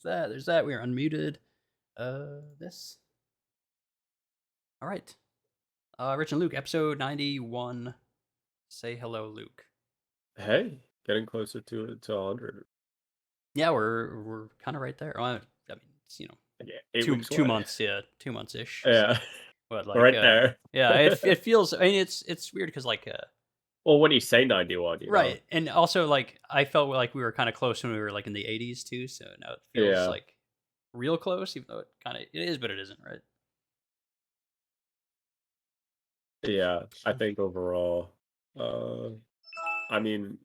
There's that. We are unmuted. This. All right. Rich and Luke, episode 91. Say hello, Luke. Hey, getting closer to 100. Yeah, we're kind of right there. I mean, it's, Yeah, 8 weeks 2 away. months, yeah, 2 months ish. So, Yeah, but like, right there. yeah, it feels. I mean, it's weird because like, Well, when you say 91, right, and also like I felt like we were kind of close when we were like in the 80s too. So now it feels Yeah, like real close, even though it is, but it isn't, right? yeah. I think overall, uh, I mean,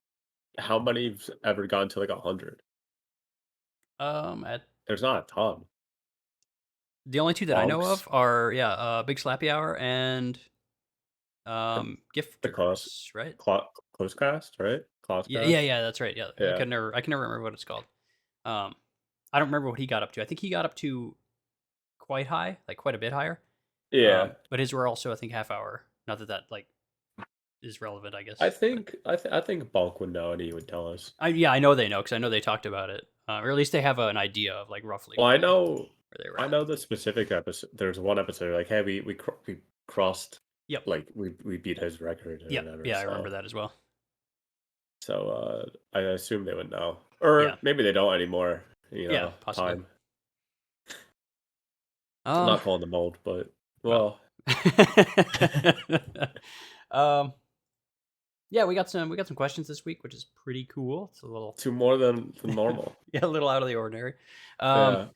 how many've ever gone to like 100? At There's not a ton. the only two that I know Bonks, of are Big Slappy Hour and and the Gifters, right? close cast, right? Close Yeah, yeah, cast. yeah. That's right. Yeah, Yeah, I can never remember what it's called. Um, I don't remember what he got up to. I think he got up to quite high, like quite a bit higher. yeah. But his were also I think half hour. Not that that like is relevant, I I guess. But think I think Bulk would know and he would tell us. I know they know because I know they talked about it, or at least they have an idea of like roughly Well, where they were I at. know the specific episode. There's one episode like, hey, we crossed, Yep, like we beat his record or yep, whatever. yeah. I remember that as well. I assume they would know, or Yeah, maybe they don't anymore. yeah, possibly. Time. I'm Um, not calling them old, but well. well, um, yeah, we got some questions this week, which is pretty cool. It's a little two more than normal. yeah, a little out of the ordinary. Um, Yeah,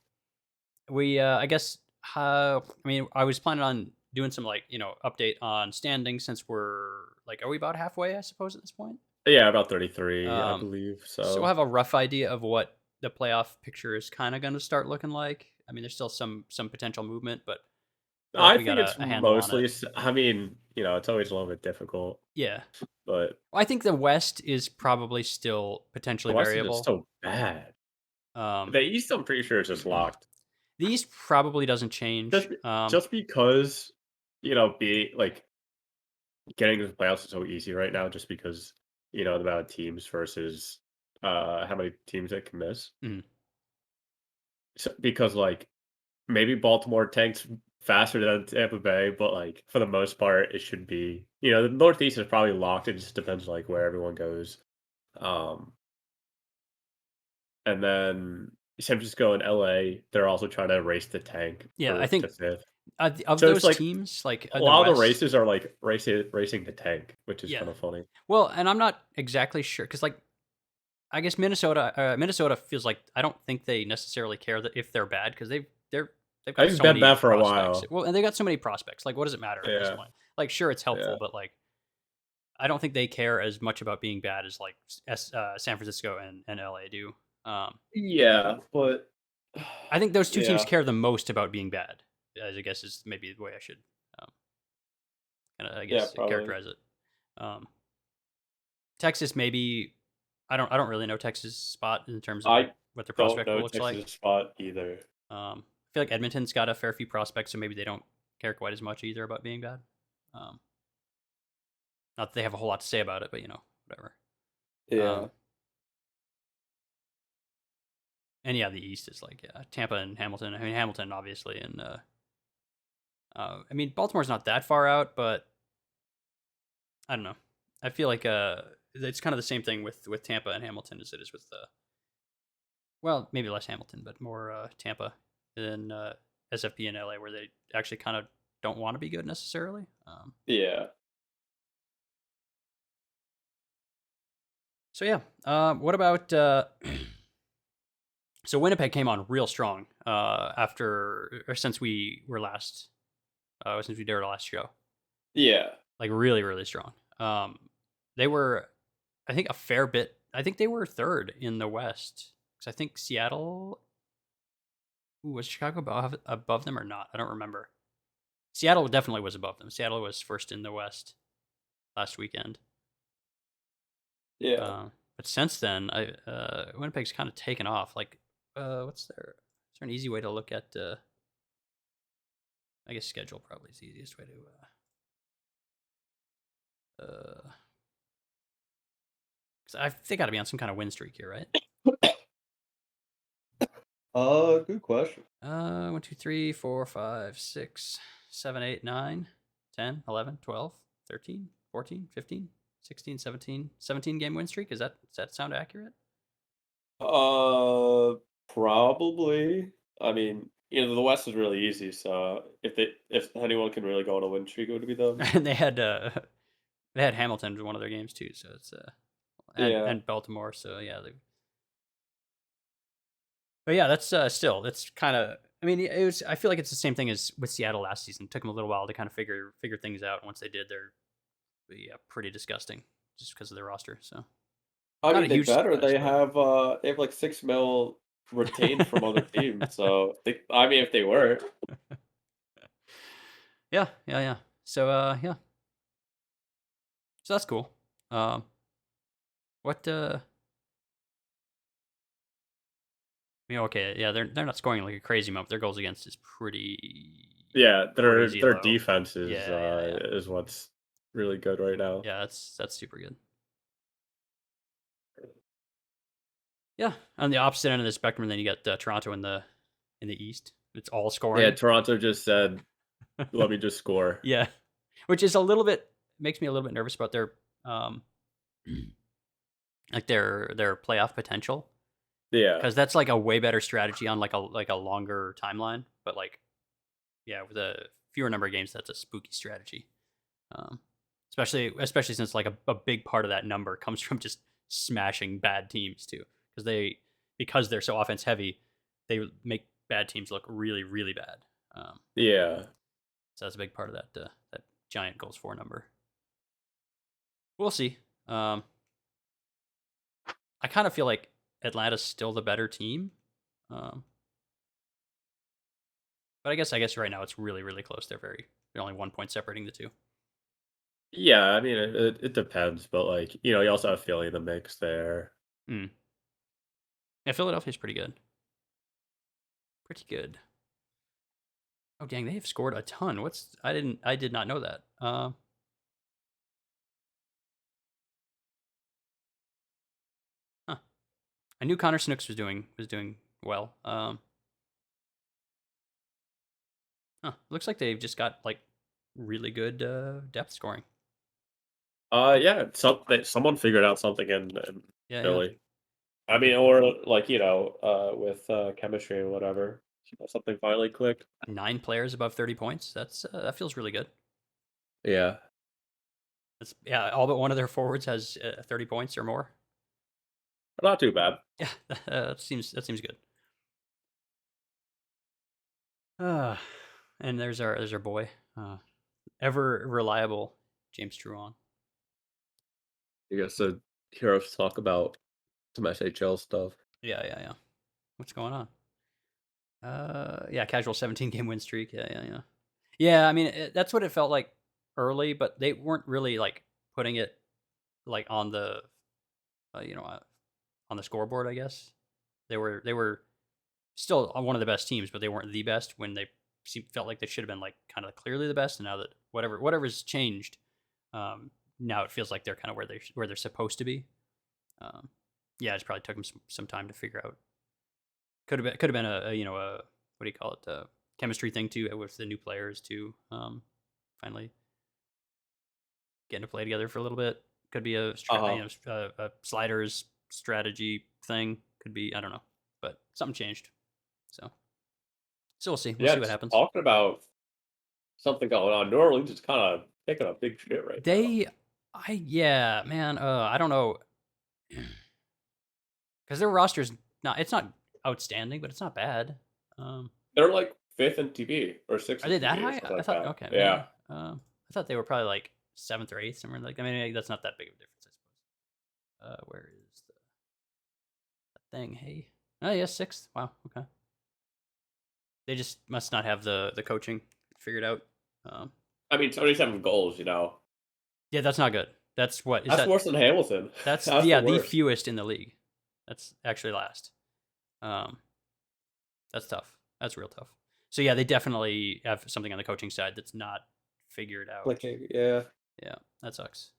we I guess I mean I was planning on doing some like update on standings since we're like are we about halfway I suppose at this point. yeah, about 33, I Um, believe. so we'll So have a rough idea of what the playoff picture is kind of going to start looking like. I mean, there's still some potential movement, but I feel like I we got think it's a handle on it. mostly. I mean, it's always a little bit difficult, Yeah, but I think the West is probably still the potentially West is just variable. so bad. Um, The East, I'm pretty sure is just locked. the East probably doesn't Just change. just because, be like getting to the playoffs is so easy right now just because, the amount of teams versus how many teams it can miss. Mhm. So, because like maybe Baltimore tanks faster than Tampa Bay, but like for the most part it should be, the Northeast is probably locked. It just depends like where everyone goes. Um and then San Francisco and LA, they're also trying to race the tank Yeah, I for to think fifth. of So it's those like teams, like a the lot of the West, races are like racing the tank, which is yeah. kind of funny. Well, and I'm not exactly sure because, like, I guess Minnesota feels like I don't think they necessarily care that if they're bad because they've got I've so been many bad for a prospects. while. Well, and they got so many prospects. Like, what does it matter at this Yeah, point? Like, sure, it's helpful, yeah, but like, I don't think they care as much about being bad as like San Francisco and LA do. Um, yeah, but I think those two teams yeah, care the most about being bad. As I guess is maybe the way I should, um, kinda, I yeah, guess, probably. characterize it. Um, Texas, maybe I don't really know Texas' spot in terms of like I what their don't prospect know pool looks Texas' like. spot either. I feel like Edmonton's got a fair few prospects, so maybe they don't care quite as much either about being bad. Um, Not that they have a whole lot to say about it, but whatever. Yeah, Um, and yeah, the East is like Tampa and Hamilton. I mean Hamilton obviously, and I mean Baltimore's not that far out, but I don't know. I feel like it's kind of the same thing with Tampa and Hamilton as it is with well maybe less Hamilton, but more Tampa than SFP and LA, where they actually kind of don't want to be good necessarily. yeah. So yeah, what about so Winnipeg came on real strong after or since we were last since we did our last show, Yeah. like really really strong. They were I think a fair bit. I think they were third in the West because I think Seattle. Ooh, was Chicago above them or not? I don't remember. Seattle definitely was above them. Seattle was first in the West last weekend. Yeah. Uh, but since then, Winnipeg's kind of taken off. Like, what's there? Is there an easy way to look at? I guess schedule probably is the easiest way to. 'Cause they got to be on some kind of win streak here, right? Good question. 1, 2, 3, 4, 5, 6, 7, 8, 9, 10, 11, 12, 13, 14, 15, 16, 17, 17 game win streak. Does that sound accurate? Uh, Probably. I mean, the West is really easy, so if anyone can really go on a win streak, it would be them. And they had Hamilton in one of their games too, so it's Yeah. and Baltimore, so yeah, but yeah, that's still that's kind of. I mean, it was. I feel like it's the same thing as with Seattle last season. It took them a little while to kind of figure things out. Once they did, they're yeah pretty disgusting just because of their roster. So I not a mean, they huge better. surprise, They but have like 6 mil retained from other teams. So I mean, if they were, yeah, yeah, yeah. So yeah, so that's cool. Um, what okay, yeah, they're not scoring like a crazy amount. Their goals against is yeah, crazy their low. defense Yeah, yeah, yeah, is what's really good right now. yeah. That's super good. Yeah, on the opposite end of the spectrum, then you got Toronto in the East. It's all Yeah, scoring. Toronto just said, "Let me just score." Yeah, which is a little bit makes me a little bit nervous about their um like their playoff potential Yeah, because that's like a way better strategy on like a longer timeline. But like yeah, with a fewer number of games, that's a spooky strategy. Um, especially since like a big part of that number comes from just smashing bad teams too because they're so offense heavy, they make bad teams look really really bad. Um, yeah. so that's a big part of that giant goals for number. We'll see. Um, I kind of feel like Atlanta's still the better team, um, but I guess right now it's really really close. They're only 1 point separating the two. Yeah, I mean, it depends, but, like, you also have Philly in the mix there. Mm. Yeah, Philadelphia's pretty good. Pretty good. Oh dang, they have scored a ton. I did not know that. Huh. I knew Connor Snooks was doing well. Huh. Looks like they've just got like really good depth scoring. Yeah, someone figured out something in Yeah, yeah. Philly. I mean, or, like, with, chemistry and whatever, something finally clicked. 9 players above 30 points. That feels really good. Yeah. That's yeah. All but one of their forwards has 30 points or more. Not too bad. Yeah, that seems good. Uh, and there's our boy, ever reliable James Truong. I guess to hear us talk about some SHL stuff. Yeah, yeah, yeah. What's going on? Yeah, casual 17 game win streak. Yeah, yeah, yeah. Yeah, I mean that's what it felt like early, but they weren't really like putting it like on the you know on the scoreboard. I guess they were still one of the best teams, but they weren't the best when they felt like they should have been like kind of clearly the best. And now that whatever's changed, um, now it feels like they're kind of where they're supposed to be. Um, yeah, it probably took them some time to figure out. Could have been a you know a what do you call it, chemistry thing too with the new players too. Finally getting to play together for a little bit. Could be Uh-huh. a sliders strategy thing. Could be, I don't know, but something changed. So we'll see. We'll Yeah, see what it's happens. talking about something going on. New Orleans is kinda taking a big shit right now. They, I yeah, man. I don't know because their roster's not. It's not outstanding, but it's not bad. Um, They're, like, 5th in TB or 6th are in they that TB or high? something I like thought. that. Okay, Yeah. maybe. I thought they were probably like seventh or eighth, somewhere like. I mean, that's not that big of a difference, I suppose. Where is the thing? Hey, oh yeah, sixth. Wow. Okay. They just must not have the coaching figured out. Um, I mean, 77 goals, you know? yeah, that's not good. That's what is That's that? worse than Hamilton. That's That's the the worst. fewest in the league. That's actually last. Um, that's tough. That's real tough. So yeah, they definitely have something on the coaching side that's not figured out. Clicking, yeah. Yeah, that sucks.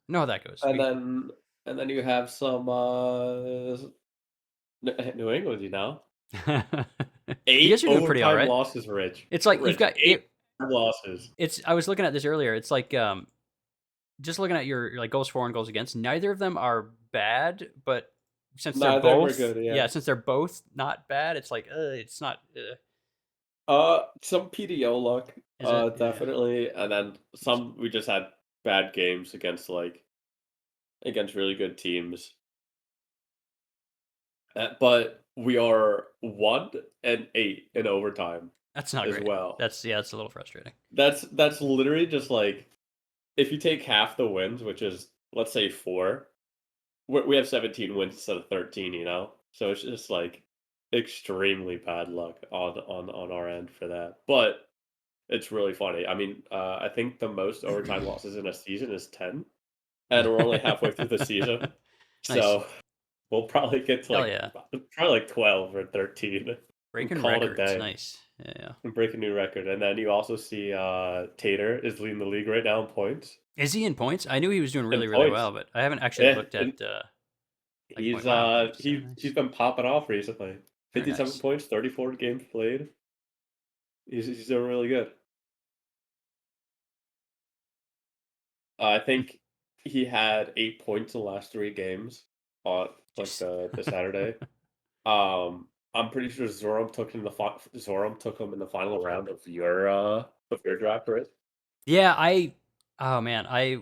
Know how that goes. And We then and then you have some, New England, you know? You guys Eight are doing pretty all overtime right. losses, Rich. It's like you've Rich, got eight it. losses. It's I was looking at this earlier. It's like just looking at your like goals for and goals against. Neither of them are bad, but since they're Neither of them are both, good, yeah. yeah, since they're both not bad, it's like it's not. Some PDO luck, Is it? Yeah. definitely, and then some we just had bad games against, like against really good teams. But we are 1-8 in overtime That's not as great. well. That's a little frustrating. That's literally just like if you take half the wins, which is let's say 4, we have 17 wins instead of 13, you know? So it's just like extremely bad luck on our end for that. But it's really funny. I mean, I think the most overtime losses in a season is 10, and we're only halfway through the season. Nice. So we'll probably get to Hell like yeah. probably like 12 or 13 and Breaking call it a records. day Nice. Yeah. and break a new record. And then you also see Tater is leading the league right now in points. Is he in points? I knew he was doing In really, really points. well, but I haven't actually Yeah, looked and at like point. Wow. Nice. he's Nice. been popping off recently. Very 57 nice. points, 34 games played. He's doing really good. I think he had 8 points in the last 3 games on like Jeez. the Saturday. I'm pretty sure Zoram took him in the final round of your draft, right? Yeah, oh man, I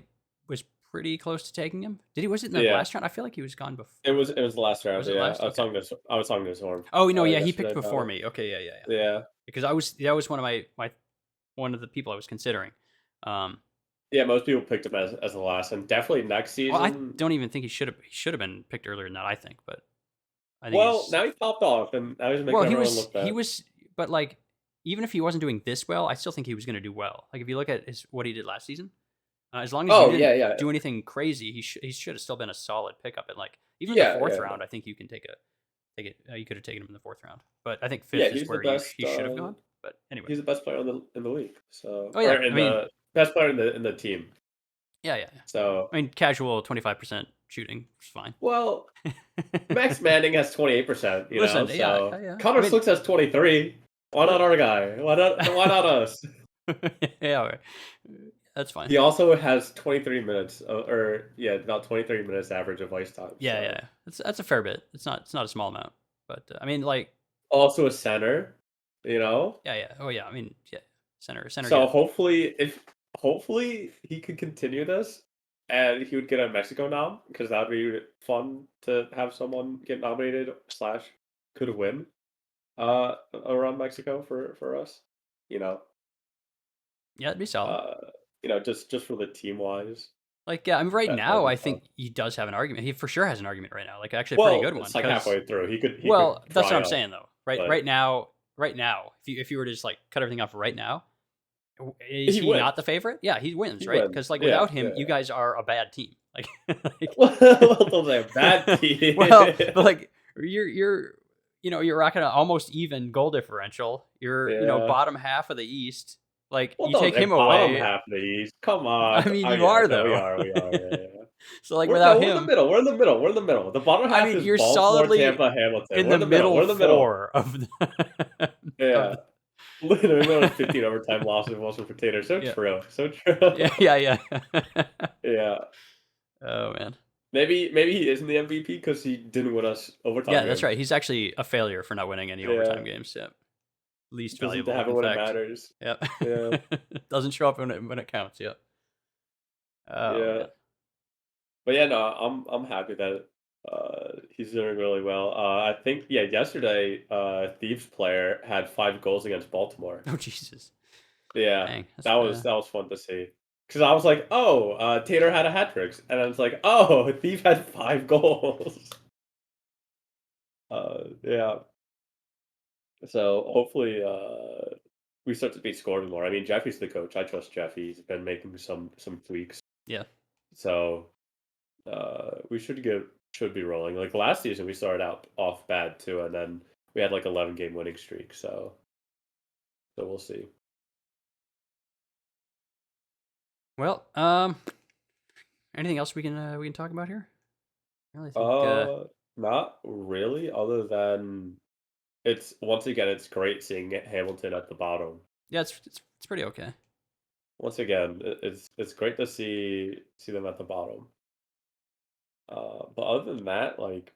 was pretty close to taking him. Did he was it in the Yeah, last round? I feel like he was gone it before. was the last round. Was it Yeah, last? Okay. I was talking to Zoram Oh no, yeah, he yesterday picked about before it. me. Okay, yeah, yeah, yeah. Yeah, Because that was one of my one of the people I was considering. Um, yeah. Most people picked him as the last, and definitely next well, I season. don't even think he should have been picked earlier than that. I think, but I think Well, he's now he popped off, and now he's well. making everyone look He bad. was, but like even if he wasn't doing this well, I still think he was going to do well. Like if you look at what he did last season, as long as you Oh didn't yeah, yeah, do anything crazy, he should have still been a solid pickup. And like even in the yeah, fourth yeah, round, I think you can take it. You could have taken him in the fourth round, but I think yeah. fifth is where he should have gone. But anyway, He's the best player in the league. So oh or yeah, I in mean, the best player in the team. yeah, yeah, yeah. So I mean, casual 25% shooting is fine. well, Max Manning has 28%. You know, Listen, yeah, so yeah. I Connor mean, Slicks has 23. Why not our guy? Why not us? yeah, right. That's fine. He also has 23 minutes, or yeah, about 23 minutes average of ice time. Yeah, So yeah. That's a fair bit. It's not a small amount, but I mean, like, also a center. You know, yeah, yeah. Oh yeah. I mean, yeah. Center so good. hopefully he could continue this, and he would get a Mexico nom because that'd be fun to have someone get nominated slash could win around Mexico for us. You know, Yeah, it'd be solid. uh, just for the team wise, Like, yeah, I mean, right that would now, be I fun. think he does have an argument. He for sure has an argument right now, like actually a pretty Well, good one. it's like Because, halfway through. He could well, that's what dry I'm up, saying though. but Right now, if you were to just like cut everything off right now, is he he wins. not the favorite? Yeah, he wins, He right? wins. Because like Yeah, without him, yeah. you guys are a bad team. Like, like Well, don't say a bad team. well, but like you're you're rocking an almost even goal differential. You're Yeah. bottom half of the East. Like Well, you don't take say him bottom away. half of the East. Come on. I mean, Oh you yeah, are no, though. we are. Yeah, yeah. So like without We're in the him, middle. We're in the middle. We're in the middle. The bottom I half mean, is you're Baltimore, solidly Tampa, Hamilton. in We're the in the middle. middle We're in the middle. four of the Yeah. of the, Literally, we only 15 overtime losses if it wasn't for Tater. So yeah, true. So true. yeah, yeah, yeah. Yeah. Oh man, Maybe he isn't the MVP because he didn't win us overtime yeah, that's games. right. He's actually a failure for not winning any overtime Yeah. games. Yeah, least Doesn't valuable, have it in when it fact. matters. Yep. Yeah. Doesn't show up when it counts. Yep. Oh Yeah. man. But yeah, no, I'm happy that he's doing really well. I think yeah, yesterday Thieves player had 5 goals against Baltimore. Oh Jesus. Yeah, Dang. that was fun to see. Because I was like, oh, Tater had a hat trick, and then it's like, oh, Thief had 5 goals. Yeah. So hopefully we start to be scoring more. I mean, Jeffy's the coach. I trust Jeffy. He's been making some tweaks. Yeah. So we should be rolling. Like last season, we started out off bad too, and then we had like 11 game winning streak. So we'll see. Well, anything else we can talk about here? I really think Not really, other than it's once again, it's great seeing Hamilton at the bottom. Yeah, it's pretty okay. Once again, it's great to see them at the bottom. But other than that, like,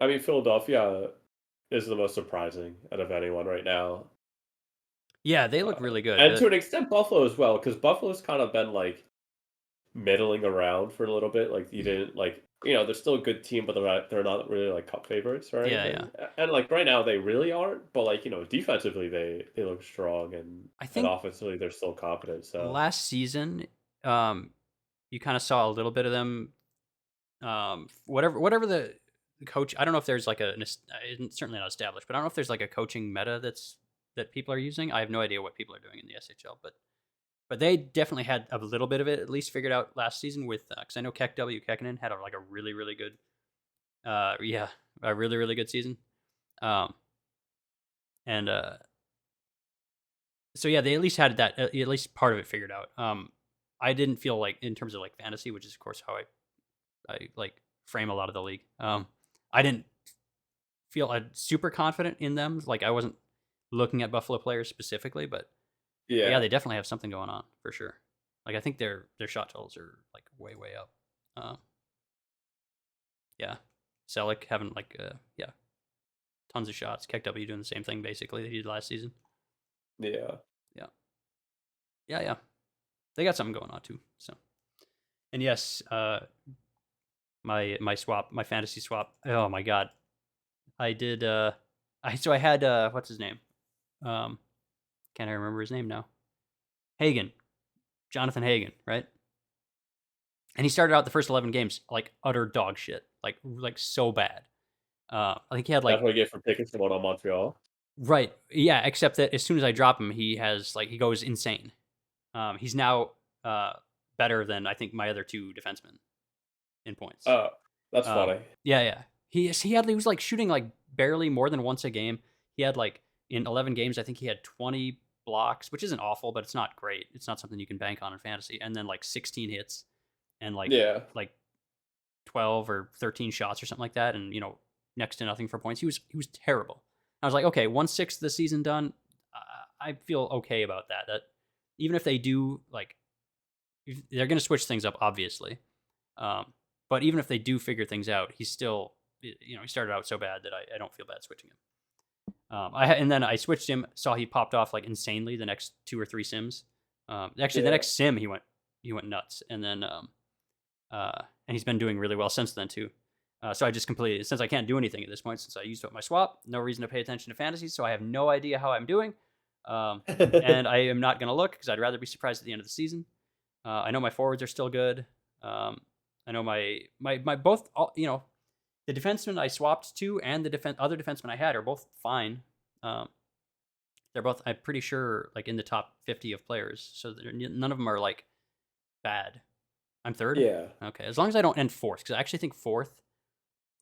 I mean, Philadelphia is the most surprising out of anyone right now. Yeah, they look really good. And to an extent, Buffalo as well, because Buffalo's kind of been like middling around for a little bit. Like you didn't like, they're still a good team, but they're not really like cup favorites or Yeah, yeah. anything. And like right now, they really aren't. But like defensively, they look strong, I and think offensively, they're still competent. So last season, um, you kind of saw a little bit of them. Whatever the coach. I don't know if there's like it's certainly not established, but I don't know if there's like a coaching meta that people are using. I have no idea what people are doing in the SHL, but they definitely had a little bit of it at least figured out last season with because I know Kekkonen had like a really really good yeah, a really really good season. Um, and so yeah, they at least had that at least part of it figured out. I didn't feel like in terms of like fantasy, which is of course how I like frame a lot of the league. I didn't feel super confident in them. Like I wasn't looking at Buffalo players specifically, but yeah, yeah, they definitely have something going on for sure. Like I think their shot totals are like way way up. Yeah, Selleck having like yeah tons of shots. KW doing the same thing basically that he did last season. yeah. Yeah, yeah. They got something going on too. So and yes, my fantasy swap. Oh my god, I did. I had what's his name? Um, can't I remember his name now? Hagen, Jonathan Hagen, right? And he started out the first 11 games like utter dog shit, like so bad. I think he had That's like what you get for picking someone on Montreal. right, yeah. Except that as soon as I drop him, he goes insane. He's now uh better than I think my other two defensemen in points. Oh, that's Um, funny. yeah, yeah. He was like shooting like barely more than once a game. He had like in 11 games, I think he had 20 blocks, which isn't awful, but it's not great. It's not something you can bank on in fantasy. And then like 16 hits and Yeah, like 12 or 13 shots or something like that, and next to nothing for points. He was terrible. I was like, okay, 1/6 of the season done. I feel okay about that. That even if they do like, they're going to switch things up, obviously. Um, but even if they do figure things out, he's still, he started out so bad that I don't feel bad switching him. And then I switched him, saw he popped off like insanely the next 2 or 3 sims. Actually, the yeah. next sim he went nuts, and then and he's been doing really well since then too. So I just completely, since I can't do anything at this point, since I used up my swap, no reason to pay attention to fantasy, so I have no idea how I'm doing. Um, and I am not going to look because I'd rather be surprised at the end of the season. I know my forwards are still good. I know my both the defenseman I swapped to and the other defenseman I had are both fine. Um, they're both I'm pretty sure like in the top 50 of players, so none of them are like bad. I'm third. Yeah. Okay, as long as I don't end fourth, because I actually think fourth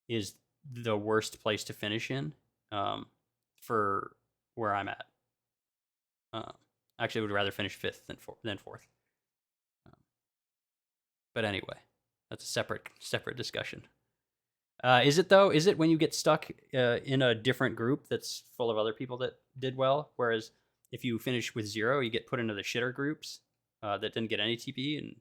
is the worst place to finish in for where I'm at. Uh, actually, I would rather finish fifth than fourth. Um, but anyway, that's a separate discussion. Is it though? Is it when you get stuck in a different group that's full of other people that did well? Whereas if you finish with 0, you get put into the shitter groups that didn't get any TP. And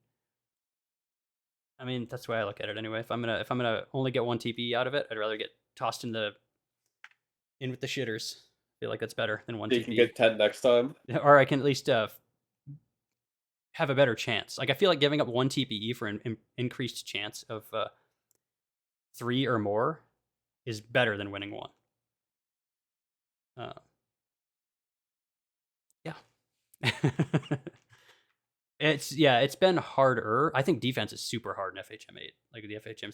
I mean, that's the way I look at it anyway. If I'm gonna only get one TP out of it, I'd rather get tossed in with the shitters. I feel like that's better than one You can TP, get 10 next time. or I can at least have a better chance. Like I feel like giving up one TPE for an increased chance of 3 or more is better than winning one. Uh, yeah. It's been harder. I think defense is super hard in FHM 8. Like the FHM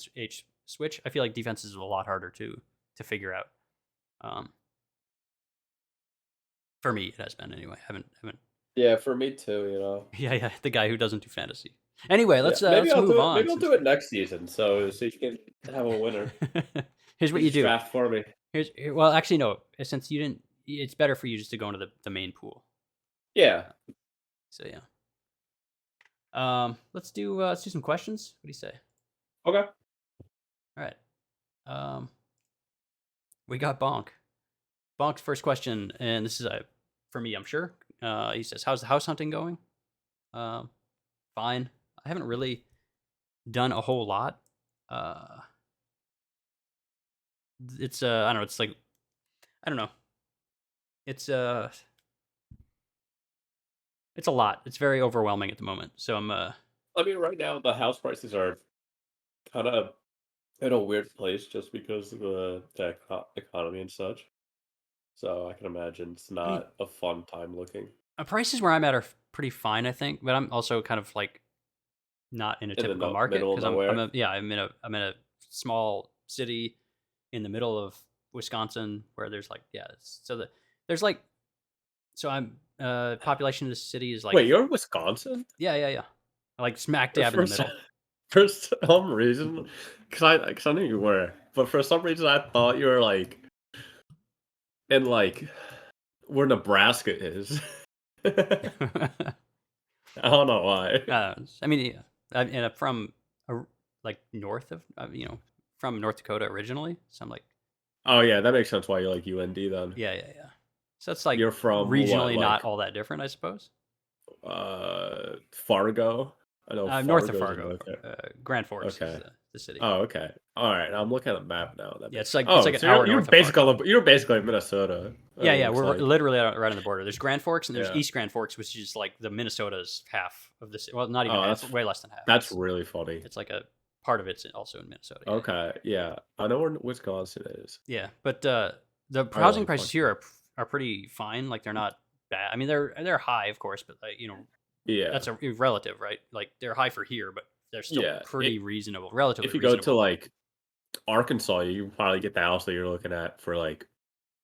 switch, I feel like defense is a lot harder to figure out. For me, it has been anyway. Haven't. Yeah, for me too. Yeah. The guy who doesn't do fantasy. Anyway, Yeah, let's move on. maybe I'll do it next season, so you can have a winner. Here's what You you just do. draft for me. Well, actually, no. Since you didn't, it's better for you just to go into the main pool. Yeah. So yeah. Let's do some questions. What do you say? Okay. All right. We got Bonk. Bonk's first question, and this is for me, I'm sure. He says, "How's the house hunting going?" Um, Fine. I haven't really done a whole lot. Uh, it's I don't know. It's like I don't know. It's it's a lot. It's very overwhelming at the moment. So I'm I mean, right now the house prices are kind of in a weird place just because of the economy and such. So I can imagine it's I mean, not a fun time looking prices where I'm at are pretty fine, I think, but I'm also kind of like not in a in the typical market middle of because I'm nowhere. a yeah I'm in a small city in the middle of Wisconsin where there's like there's like so I'm population of the city is like Wait, you're in Wisconsin? yeah like smack For dab in the for some, middle. for some reason, because I knew you were, but for some reason I thought you were like in like where Nebraska is. I don't know why. I mean yeah, and I'm from like north of from North Dakota originally, so I'm like Oh yeah, that makes sense why you like UND then. yeah. So it's like You're from what, regionally not like all that different, I suppose. Fargo? I know North of Fargo's in Fargo, North Car Grand Forks is Okay. the city. Oh, okay. Alright, I'm looking at the map now, that Yeah, makes it's oh, like an so hour you're north of basically Fargo. you're basically in Minnesota, it Yeah, looks we're like. literally right on the border. There's Grand Forks and there's Yeah. East Grand Forks, which is like the Minnesota's half of the city. Well, not even Oh, half, way less than half. that's It's really funny. it's like a part of it's also in Minnesota. Yeah, Okay, yeah. I know where Wisconsin is. yeah. But the I housing like prices fun here stuff. are pretty fine. Like they're not bad. I mean, they're high, of course, but like Yeah. that's a relative, right? Like they're high for here, but they're still Yeah. pretty reasonable, If relatively you go to, reasonable. like, Arkansas, you probably get the house that you're looking at for, like,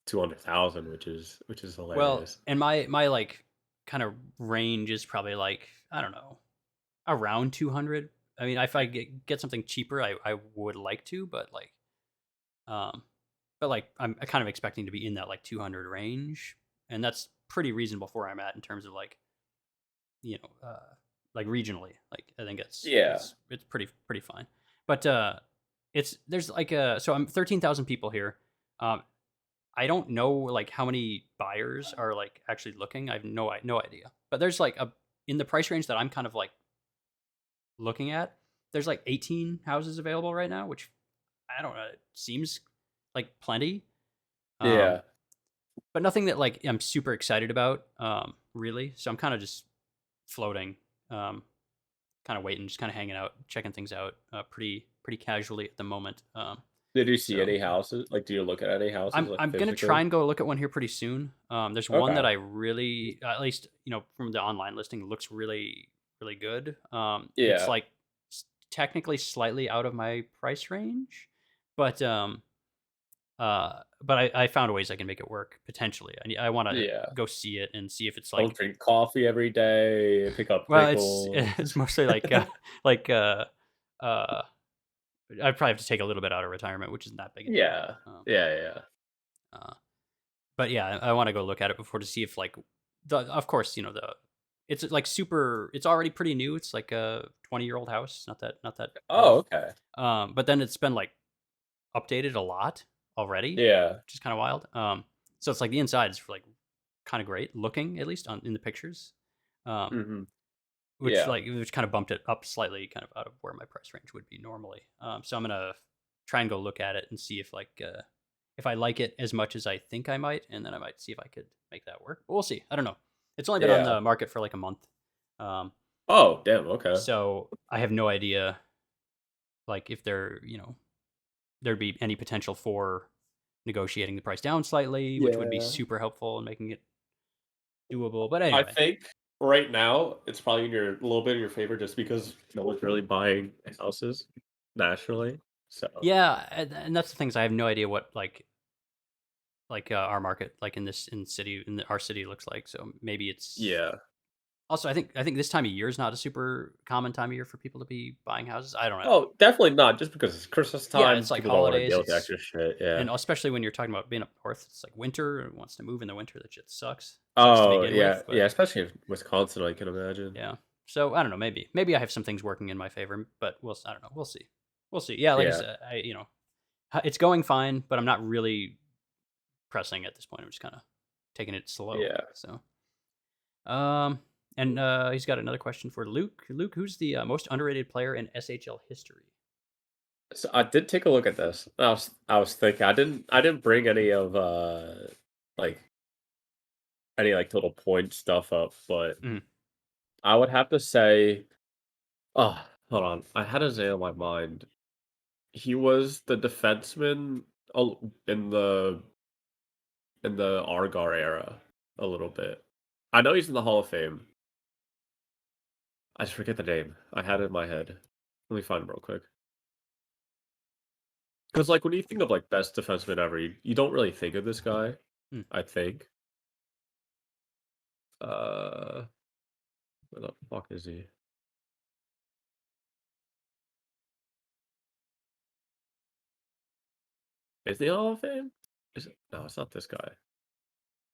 200,000, which is Well, hilarious. and my like kind of range is probably like I don't know around 200. I mean, if I get something cheaper, I would like to, um, but like I'm kind of expecting to be in that like 200 range, and that's pretty reasonable for where I'm at in terms of like regionally. Like I think Yeah. it's pretty fine, but it's there's like so I'm 13,000 people here. Um, I don't know like how many buyers are like actually looking. I have no idea, but there's like a in the price range that I'm kind of like looking at, there's like 18 houses available right now, which I don't know, it seems like plenty. Um, Yeah. but nothing that like I'm super excited about, really. So I'm kind of just floating, kind of waiting, just kind of hanging out, checking things out, pretty casually at the moment. Did you see So any houses? Like, do you look at any houses, like, I'm gonna try physically? and go look at one here pretty soon. There's one that Okay. I really, at least from the online listing, looks really good. It's Yeah. like technically slightly out of my price range, but I found ways I can make it work potentially. I want to Yeah. go see it and see if it's Don't like drink coffee every day, pick up well, it's pickles. it's mostly like like uh I'd probably have to take a little bit out of retirement, which isn't that big a deal. Yeah. Yeah, yeah. Uh, but yeah, I want to go look at it before to see if like of course the it's like super. It's already pretty new. It's like a 20-year-old house. Not that Oh, old. okay. But then it's been like updated a lot already, Yeah. which is kind of wild. So it's like the inside's like kind of great looking, at least in the pictures. Um, Mhm. Yeah. which kind of bumped it up slightly, kind of out of where my price range would be normally. So I'm gonna try and go look at it and see if I like it as much as I think I might, and then I might see if I could make that work. But we'll see. I don't know. It's only been on Yeah. the market for like a month, um, Oh, damn, okay. so I have no idea like if there'd be any potential for negotiating the price down slightly, which would be Yeah. super helpful in making it doable. But I anyway, think right now it's probably in your a little bit in your favor just because no one's really buying houses nationally. So yeah, and that's the things I have no idea what our market like in our city looks like. So maybe it's yeah. also I think this time of year is not a super common time of year for people to be buying houses. I don't know. Oh, definitely not just because it's Christmas Yeah, time, it's like people don't wanna holidays. deal with the It's extra shit, yeah. and especially when you're talking about being up north, it's like winter and wants to move in the winter. That shit sucks. Sucks to Oh, begin yeah, with, yeah, but especially in Wisconsin, I can imagine. yeah. So I don't know. Maybe I have some things working in my favor, but I don't know. We'll see. We'll see. Yeah, like I Yeah. said, it's going fine, but I'm not really pressing at this point. I'm just kind of taking it slow. Yeah. So, um, and he's got another question for Luke. Luke, who's the most underrated player in SHL history? So I did take a look at this. I was thinking I didn't bring any of like any like total point stuff up, but Mhm. I would have to say, oh, hold on. I had his name on my mind. He was the defenseman in the Argar era a little bit. I know he's in the Hall of Fame. I just forget the name. I had it in my head. Let me find him real quick. Because like when you think of like best defenseman ever, you don't really think of this guy. Hmm. I think. Uh, where the fuck is he? Is he Hall of Fame? Is it? No, it's not this guy.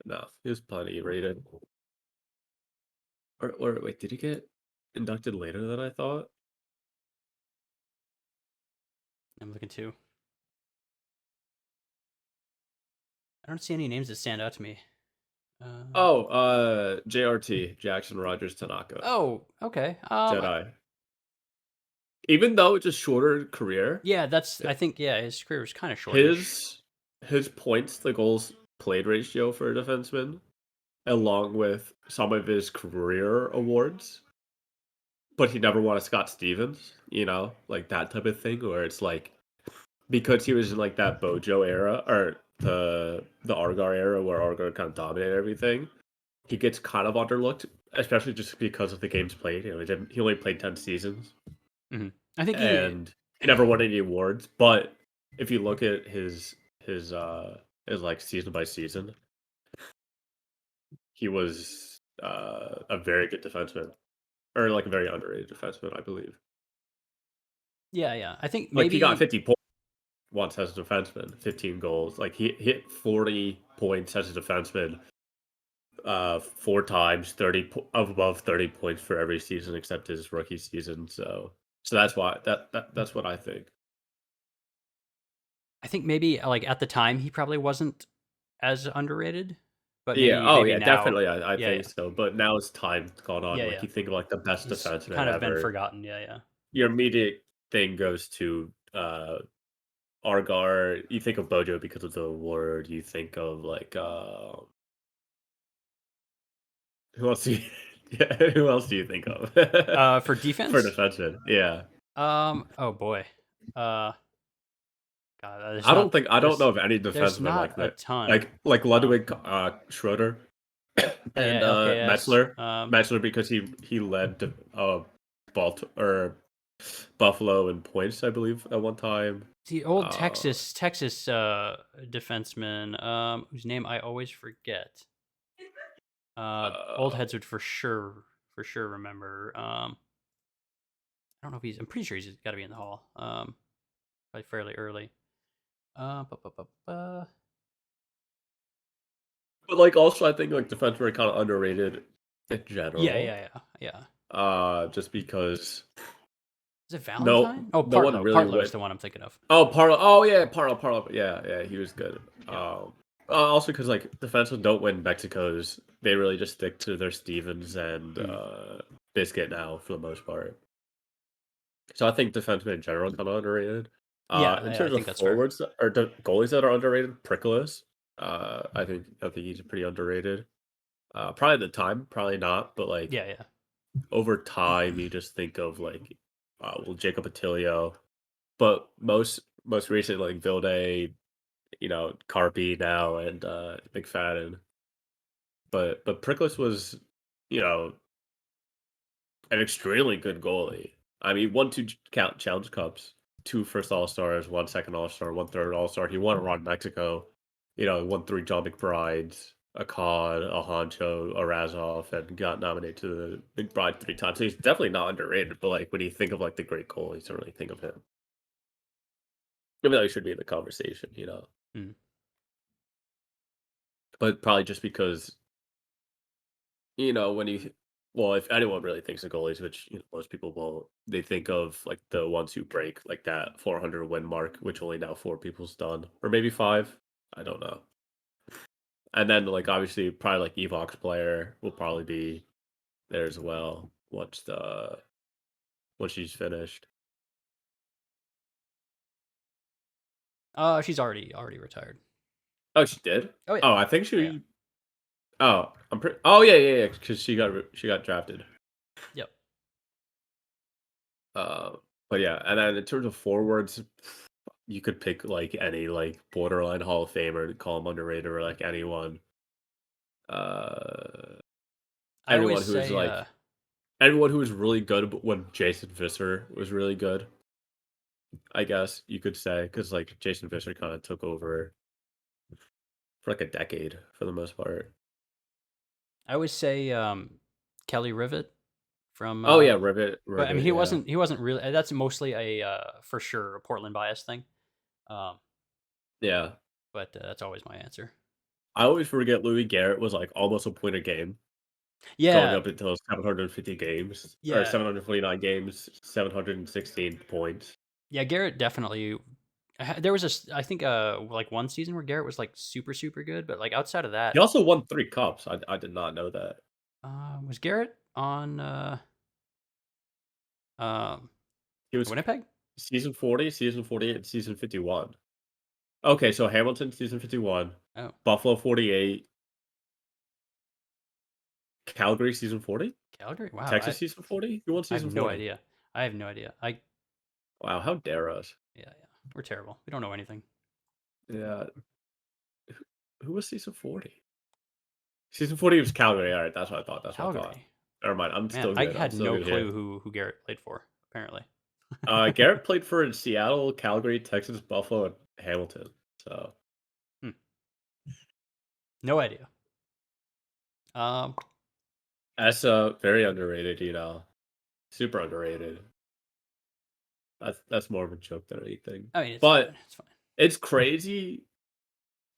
No, he was plenty rated. Or wait, did he get inducted later than I thought? I'm looking too. I don't see any names that stand out to me. Oh, JRT, Jackson Rogers Tanaka, Oh, okay. Jedi. Even though it's a shorter career, Yeah, that's. I think yeah, his career was kind of shortish. his his points to goals played ratio for a defenseman, along with some of his career awards, but he never won a Scott Stevens, like that type of thing, where it's like because he was in like that Bojo era or the Argar era where Argar kind of dominated everything, he gets kind of underlooked, especially just because of the games played. He only played 10 seasons, Hmm. I think he. and he never won any awards. But if you look at his like season by season, he was a very good defenseman, or like a very underrated defenseman, I believe. Yeah, yeah. I think Like he got maybe 50 points once as a defenseman, 15 goals. Like he hit 40 points as a defenseman, 4 times, above 30 points for every season except his rookie season. So that's why that's what I think. maybe like at the time he probably wasn't as underrated, but Yeah. maybe Oh maybe yeah, now. definitely. I Yeah, think yeah, so. But now as time gone on, yeah, like yeah. you think of like the best He's defenseman kind of been ever, forgotten. Yeah, yeah. your immediate thing goes to Argar. You think of Bojo because of the award. You think of like who else do you yeah, who else do you think of? For For defense, defenseman? Yeah. oh boy, uh, God, I don't know there's of any there's defenseman not like a that. ton. Like Um, Ludwig Schroeder yeah, and LKS. Metzler. Metzler because he led or Buffalo in points, I believe, at one time. The old Uh, Texas defenseman, whose name I always forget. Old uh, heads would for sure remember. I don't know if he's. I'm pretty sure he's got to be in the hall. Probably fairly early. Bu- bu- bu- bu- but like also I think like defensemen are kind of underrated in Yeah, general. yeah, yeah, yeah. Just because Is it no Valentine? Oh, no one Partlow. really Partlow is went. the one I'm thinking of. Oh, Parlo. Oh yeah, Parlo. Yeah, he was good. Yeah. Also because like defensemen don't win Mexico's, they really just stick to their Stevens and Mhm. Biscuit now for the most part. So I think defensemen in general kind of underrated. Yeah, In yeah, I terms of think that's fair. forwards or goalies that are underrated, Prickles. I think he's pretty underrated. Probably at the time, probably not, but like Yeah, yeah. over time, you just think of like, well, Jacob Attilio, but most recent like Vilde, Carpi now and McFadden. But Prickles was, you know, an extremely good goalie. I mean, won two count Challenge Cups, two first All Stars, one second All Star, one third All Star. He won around Mexico. He won three John McBrides, a Cod, a Honcho, a Razov, and got nominated to the McBride 3 times. So he's definitely not underrated. But like when you think of like the great goalies, you don't really think of him. Even though he should be in the conversation. Mm. But probably just because when you well, if anyone really thinks of goalies, which most people won't, they think of like the ones who break like that 400 win mark, which only now four people's done, or maybe five. I don't know. And then like obviously probably like Evox player will probably be there as well once she's finished. She's already retired. Oh, she did? Oh yeah, Oh, I think oh yeah, she. Oh, I'm pretty. Oh yeah, because she got drafted. yep. Uh, but yeah, and then in terms of forwards, you could pick like any like borderline Hall of Famer to call him underrated or like anyone. Uh, I always anyone who is say, like anyone who was really good when Jason Visser was really good. I guess you could say because like Jason Visser kind of took over for like a decade for the most part. Kelly Rivet from. Oh yeah, Rivet, But I mean, Rivet, yeah. he wasn't really. That's mostly a for sure a Portland bias thing. Um, Yeah. but that's always my answer. I always forget Louis Garrett was like almost a point a game going Yeah, up until 750 games or yeah, 749 games, 716 points. yeah. Garrett definitely. There was I think like one season where Garrett was like super good, but like outside of He that, also won 3 cups. I did not know that. was Garrett on um He was Winnipeg? season 40, season 48, and season 51. Okay, so Hamilton season 51, Oh, Buffalo 48, Calgary season 40, Calgary. Wow, Texas season 40. Who won I have season no 40? idea. I have no idea. Wow, how dare us? Yeah. We're terrible. We don't know anything. Yeah, who was season 40? Season 40 was Calgary. All right, that's what I thought. That's what I thought. Calgary. Never mind. I'm Man, still I good. I'm had still no good here. clue who Garrett played for. Apparently. Garrett played for Seattle, Calgary, Texas, Buffalo, and Hamilton. So Hmm, no idea. Um, that's very underrated. Super underrated. That's more of a joke than anything. I mean, it's fine. But It's fine. it's crazy.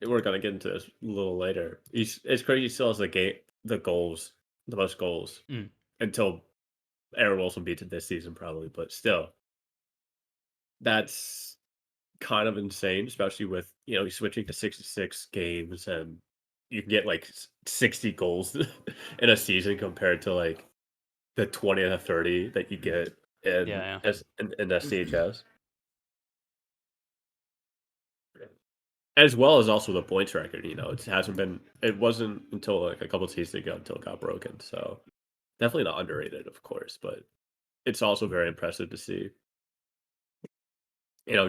We're gonna get into this a little later. It's crazy. He still has the most goals Mm, until Aaron Wilson beats it this season, probably. But still, that's kind of insane, especially with you switching to 66 games and you can get like 60 goals in a season compared to like the 20 to 30 that you get in yeah. in SCHS, as well as also the points record. It wasn't until like a couple seasons ago until it got broken. So definitely not underrated, of course, but it's also very impressive to see.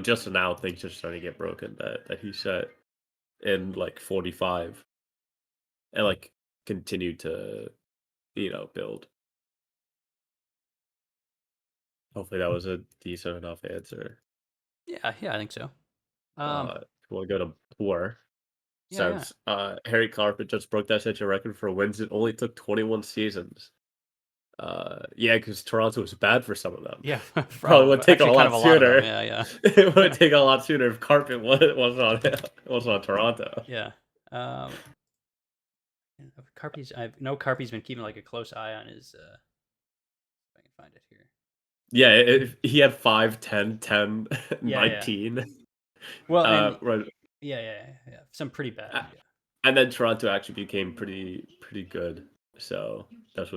Just now things are starting to get broken that he set in like 45 and like continue to build. Hopefully that was a decent enough answer. Yeah. I think so. Um, We'll go to poor. yeah. Since Harry Carpet just broke that such a record for wins, it only took 21 seasons. Yeah, because Toronto was bad for some of them. Yeah, Probably would take a actually, kind of lot a lot of them. sooner. Yeah. It would take a lot sooner if Carpet wasn't on Toronto. Yeah. I know Carpy's been keeping like a close eye on his. If I can find it here. Yeah, he had 5, 10, 10, Yeah. 19. Well, and Right. yeah. Some pretty bad. Uh, Yeah. And then Toronto actually became pretty good. So that's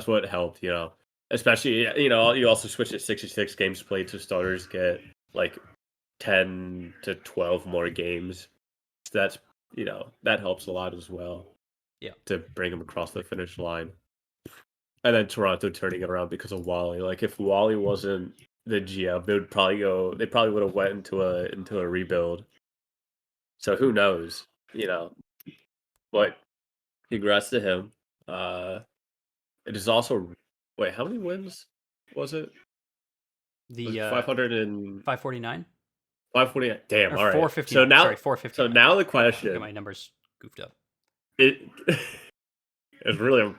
what helped. Especially, you also switch to 66 games played, so starters get like 10 to 12 more games. So that helps a lot as well Yeah. to bring them across the finish line. And then Toronto turning it around because of Wally. Like if Wally wasn't the GM, they probably would have went into a rebuild. So who knows, but congrats to him. It is also wait, how many wins was it? Was The it 500 and 549 540? Damn, or all right. So 459. Sorry, now, so 459. now the I got my question numbers goofed up. it is really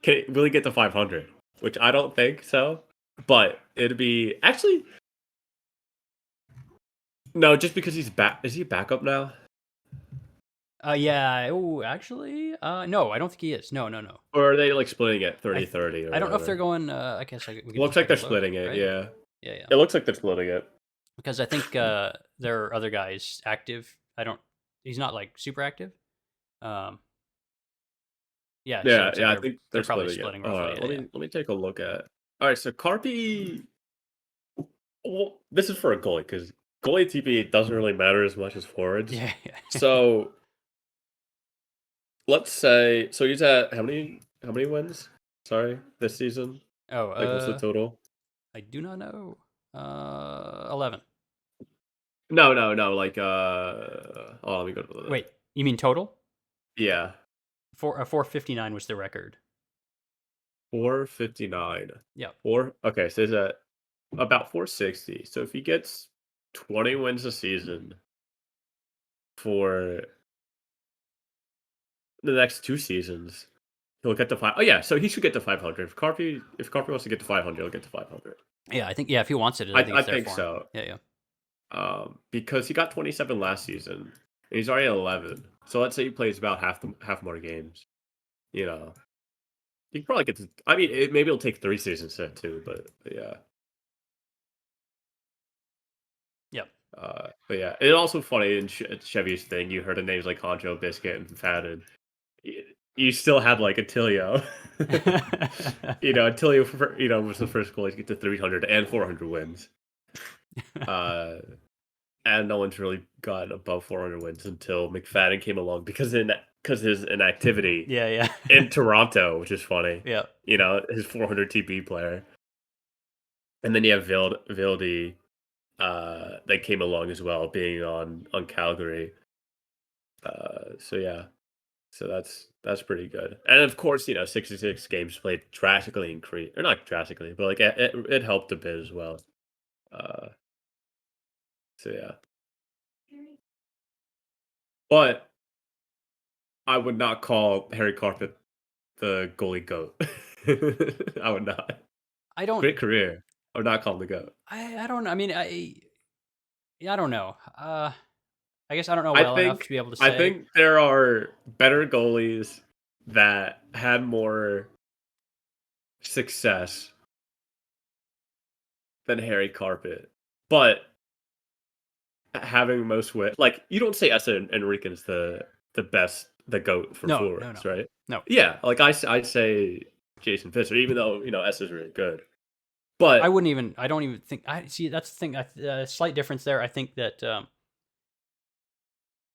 can it really get to 500, which I don't think so, but it'd be actually no, just because he's back. Is he backup now, Yeah. Oh, actually, no, I don't think he is. No. or are they like splitting it I 30-30 or I don't know if they're whatever? going. I guess we could Looks just like take a they're look, splitting it. right? Yeah, Yeah. it looks like they're splitting it. Because I think there are other guys active. I don't. He's not like super active. Um, yeah, so Yeah, it's like yeah, I think they're they're probably splitting it. splitting roughly. Yeah, yeah. Let me take a look at. All right, so Carpi. Well, this is for a goalie because goalie TP doesn't really matter as much as forwards. Yeah, yeah. So let's say he's at how many wins? Sorry, this season. Oh, Like, what's the total? I do not know. 11. No, no, no. Like, oh, let me go to the. Wait, you mean total? Yeah, 459 was the record. 459. Yep. Four. Okay, so he's at about 460. So if he gets 20 wins a season for the next 2 seasons, he'll get to five. Oh yeah, so he should get to 500. If Carpi wants to get to 500, he'll get to 500. Yeah, I think if he wants it, I think I it's there think for him. so. Yeah, yeah. Because he got 27 last season, and he's already at 11. So let's say he plays about half more games. You know, he can probably get to. I mean, maybe it'll take 3 seasons to too, but yeah. Yep. But yeah, it's also funny in Chevy's thing. You heard the names like Honcho, Biscuit, and Fadden. You still had like Attilio. Attilio, was the first goalie to get to 300 and 400 wins. And no one's really gotten above 400 wins until McFadden came along because his inactivity Yeah, yeah. in Toronto, which is funny. Yeah. His 400 TP player. And then you have Vildy, that came along as well, being on Calgary. So yeah, so that's pretty good. And of course, 66 games played drastically increased, or not drastically, but like it helped a bit as well. Uh, so yeah, but I would not call Harry Carpet the goalie goat. I would not. I don't Great career. I would not call him the goat. I don't I mean, I don't know. I guess I don't know I well enough to think be able to I say. think there are better goalies that had more success than Harry Carpet, but having most wit, like you don't say Essa Enriquez the goat for No, no, no. forwards, right? No. Yeah, like I say Jason Fisher, even though Essa's really good, I but wouldn't even I don't even think I see that's the thing. Slight difference there. I think that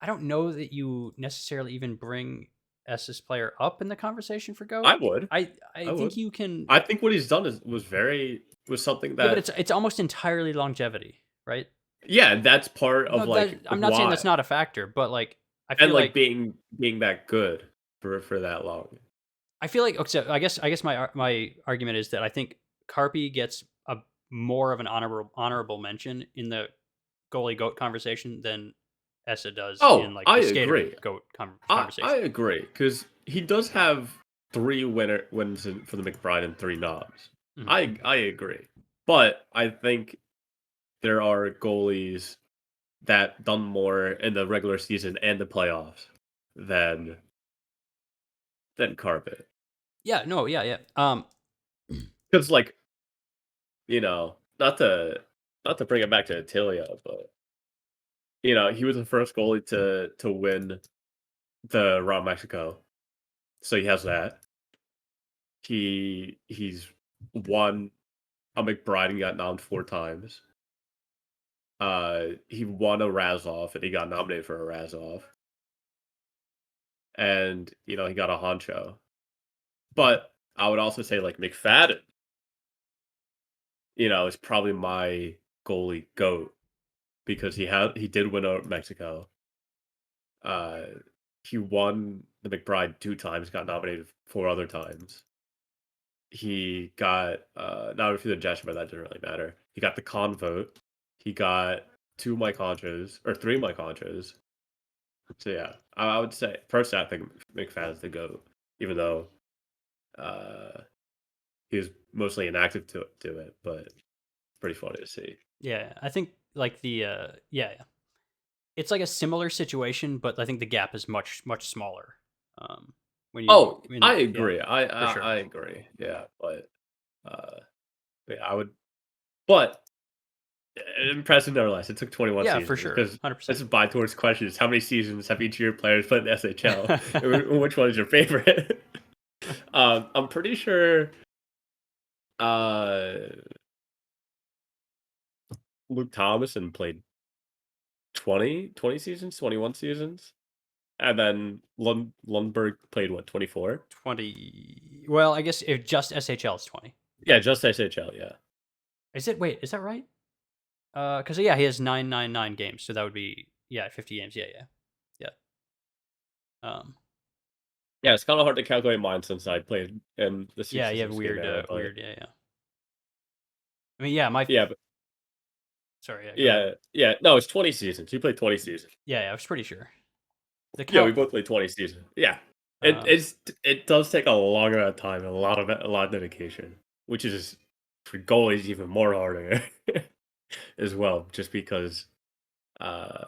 I don't know that you necessarily even bring S's player up in the conversation for I GOAT. would, I I think would. you can. I think what he's done was something Yeah, but that it's almost entirely longevity, right? yeah, that's part of No, like I'm not saying that's why not a factor, but like I and feel like like being that good for that long. okay, so I guess my argument is that I think Carpi gets a more of an honorable mention in the goalie goat conversation than Essa does in Oh, like I the skater agree. goat I conversation. agree because he does have three wins for the McBride and three knobs. Mhm. I agree, but I think there are goalies that done more in the regular season and the playoffs than Carpet. Yeah, no, yeah, yeah. Because like not to bring it back to Attilio, but he was the first goalie to win the Raw Mexico, so he has that. He's won a McBride and got nominated 4 times. He won a Razov and he got nominated for a Razov. And he got a Honcho. But I would also say like McFadden, is probably my goalie goat because he did win a Mexico. Uh he won the McBride 2 times, got nominated 4 other times. He got not for the gesture, but that didn't really matter. He got the con vote. He got 2 Mike Honchos or 3 Mike Honchos. So yeah, I would say personally, I think McFadden's the GOAT, even though uh, he was mostly inactive to it, but pretty funny to see. Yeah, I think like yeah, yeah. It's like a similar situation, but I think the gap is much smaller. When you Oh, I yeah, agree. for sure. I agree. Yeah, but yeah, I would. But Impressive nevertheless. It took 21 Yeah, for seasons sure, because this 100%. is by towards questions. How many seasons have each of your players played in the SHL? Which one is your favorite? I'm pretty sure uh, Luke Thomason played 20 seasons, 21 seasons. And then Lundberg played what, 24? 20. Well, I guess if just SHL is 20. Yeah, just SHL, yeah. Is it? Wait, is that right? Because yeah, he has 999 games, so that would be, yeah, 50 games. Yeah, yeah, yeah. Yeah, it's kind of hard to calculate mine since I played in the Yeah, you have 66 game weird, era, but weird. Yeah, yeah. I mean, yeah, my. yeah, but Sorry, yeah, go ahead. yeah. No, it's 20 seasons. You played 20 seasons. Yeah, yeah, I was pretty sure. The Yeah, we Cal. both played 20 seasons. Yeah. It Um, it's it does take a long amount of time and a lot of dedication, which is for goalies even more harder as well, just because uh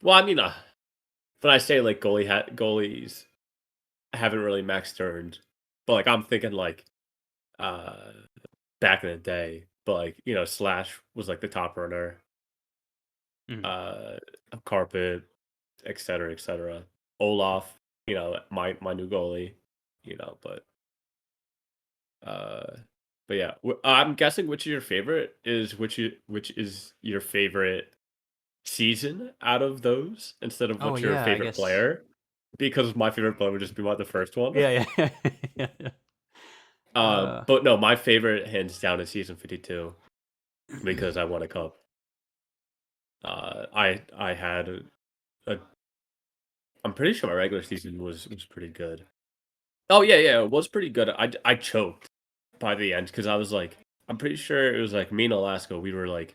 well, I mean, when I say like goalies haven't really max turned, but like I'm thinking like uh back in the day, but like, Slash was like the top runner, mhm. uh Carpet, etc., etc. Olaf, my new goalie, you know, but uh yeah, I'm guessing which is your favorite is which is your favorite season out of those instead of Oh what's your yeah, I favorite guess. player, because my favorite player would just be the first one. Yeah, yeah, yeah, yeah. But no, my favorite hands down is season 52 because I won a cup. I had a I'm pretty sure my regular season was pretty good. Oh yeah, it was pretty good. I choked by the end because I was like, I'm pretty sure it was like me and Alaska. We were like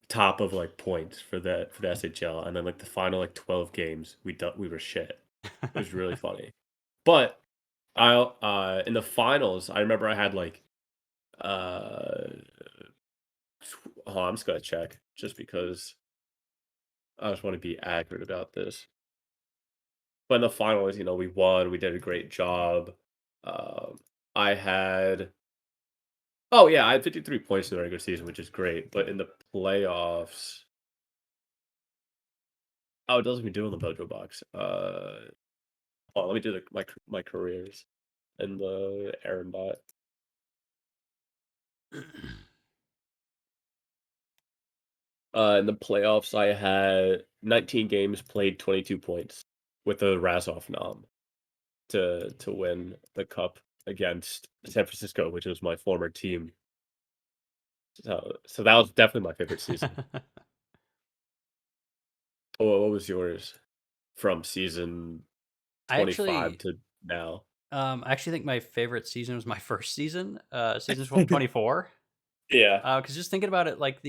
top of like points for the SHL, and then like the final like 12 games, we were shit. It was really funny. But I in the finals, I remember I had like uh oh, I'm just gonna check just because I just want to be accurate about this. But in the finals, we won. We did a great job. Um, I had Oh, yeah, I had 53 points in the regular season, which is great, but in the playoffs it doesn't even do in the Mojo box. Oh, let me do my careers in the Aaron bot. In the playoffs, I had 19 games played, 22 points with a Razov nom to win the cup against San Francisco, which was my former team. So that was definitely my favorite season. Oh, what was yours from season I 25 actually, to now? I actually think my favorite season was my first season, season 24. Yeah. Because just thinking about it, like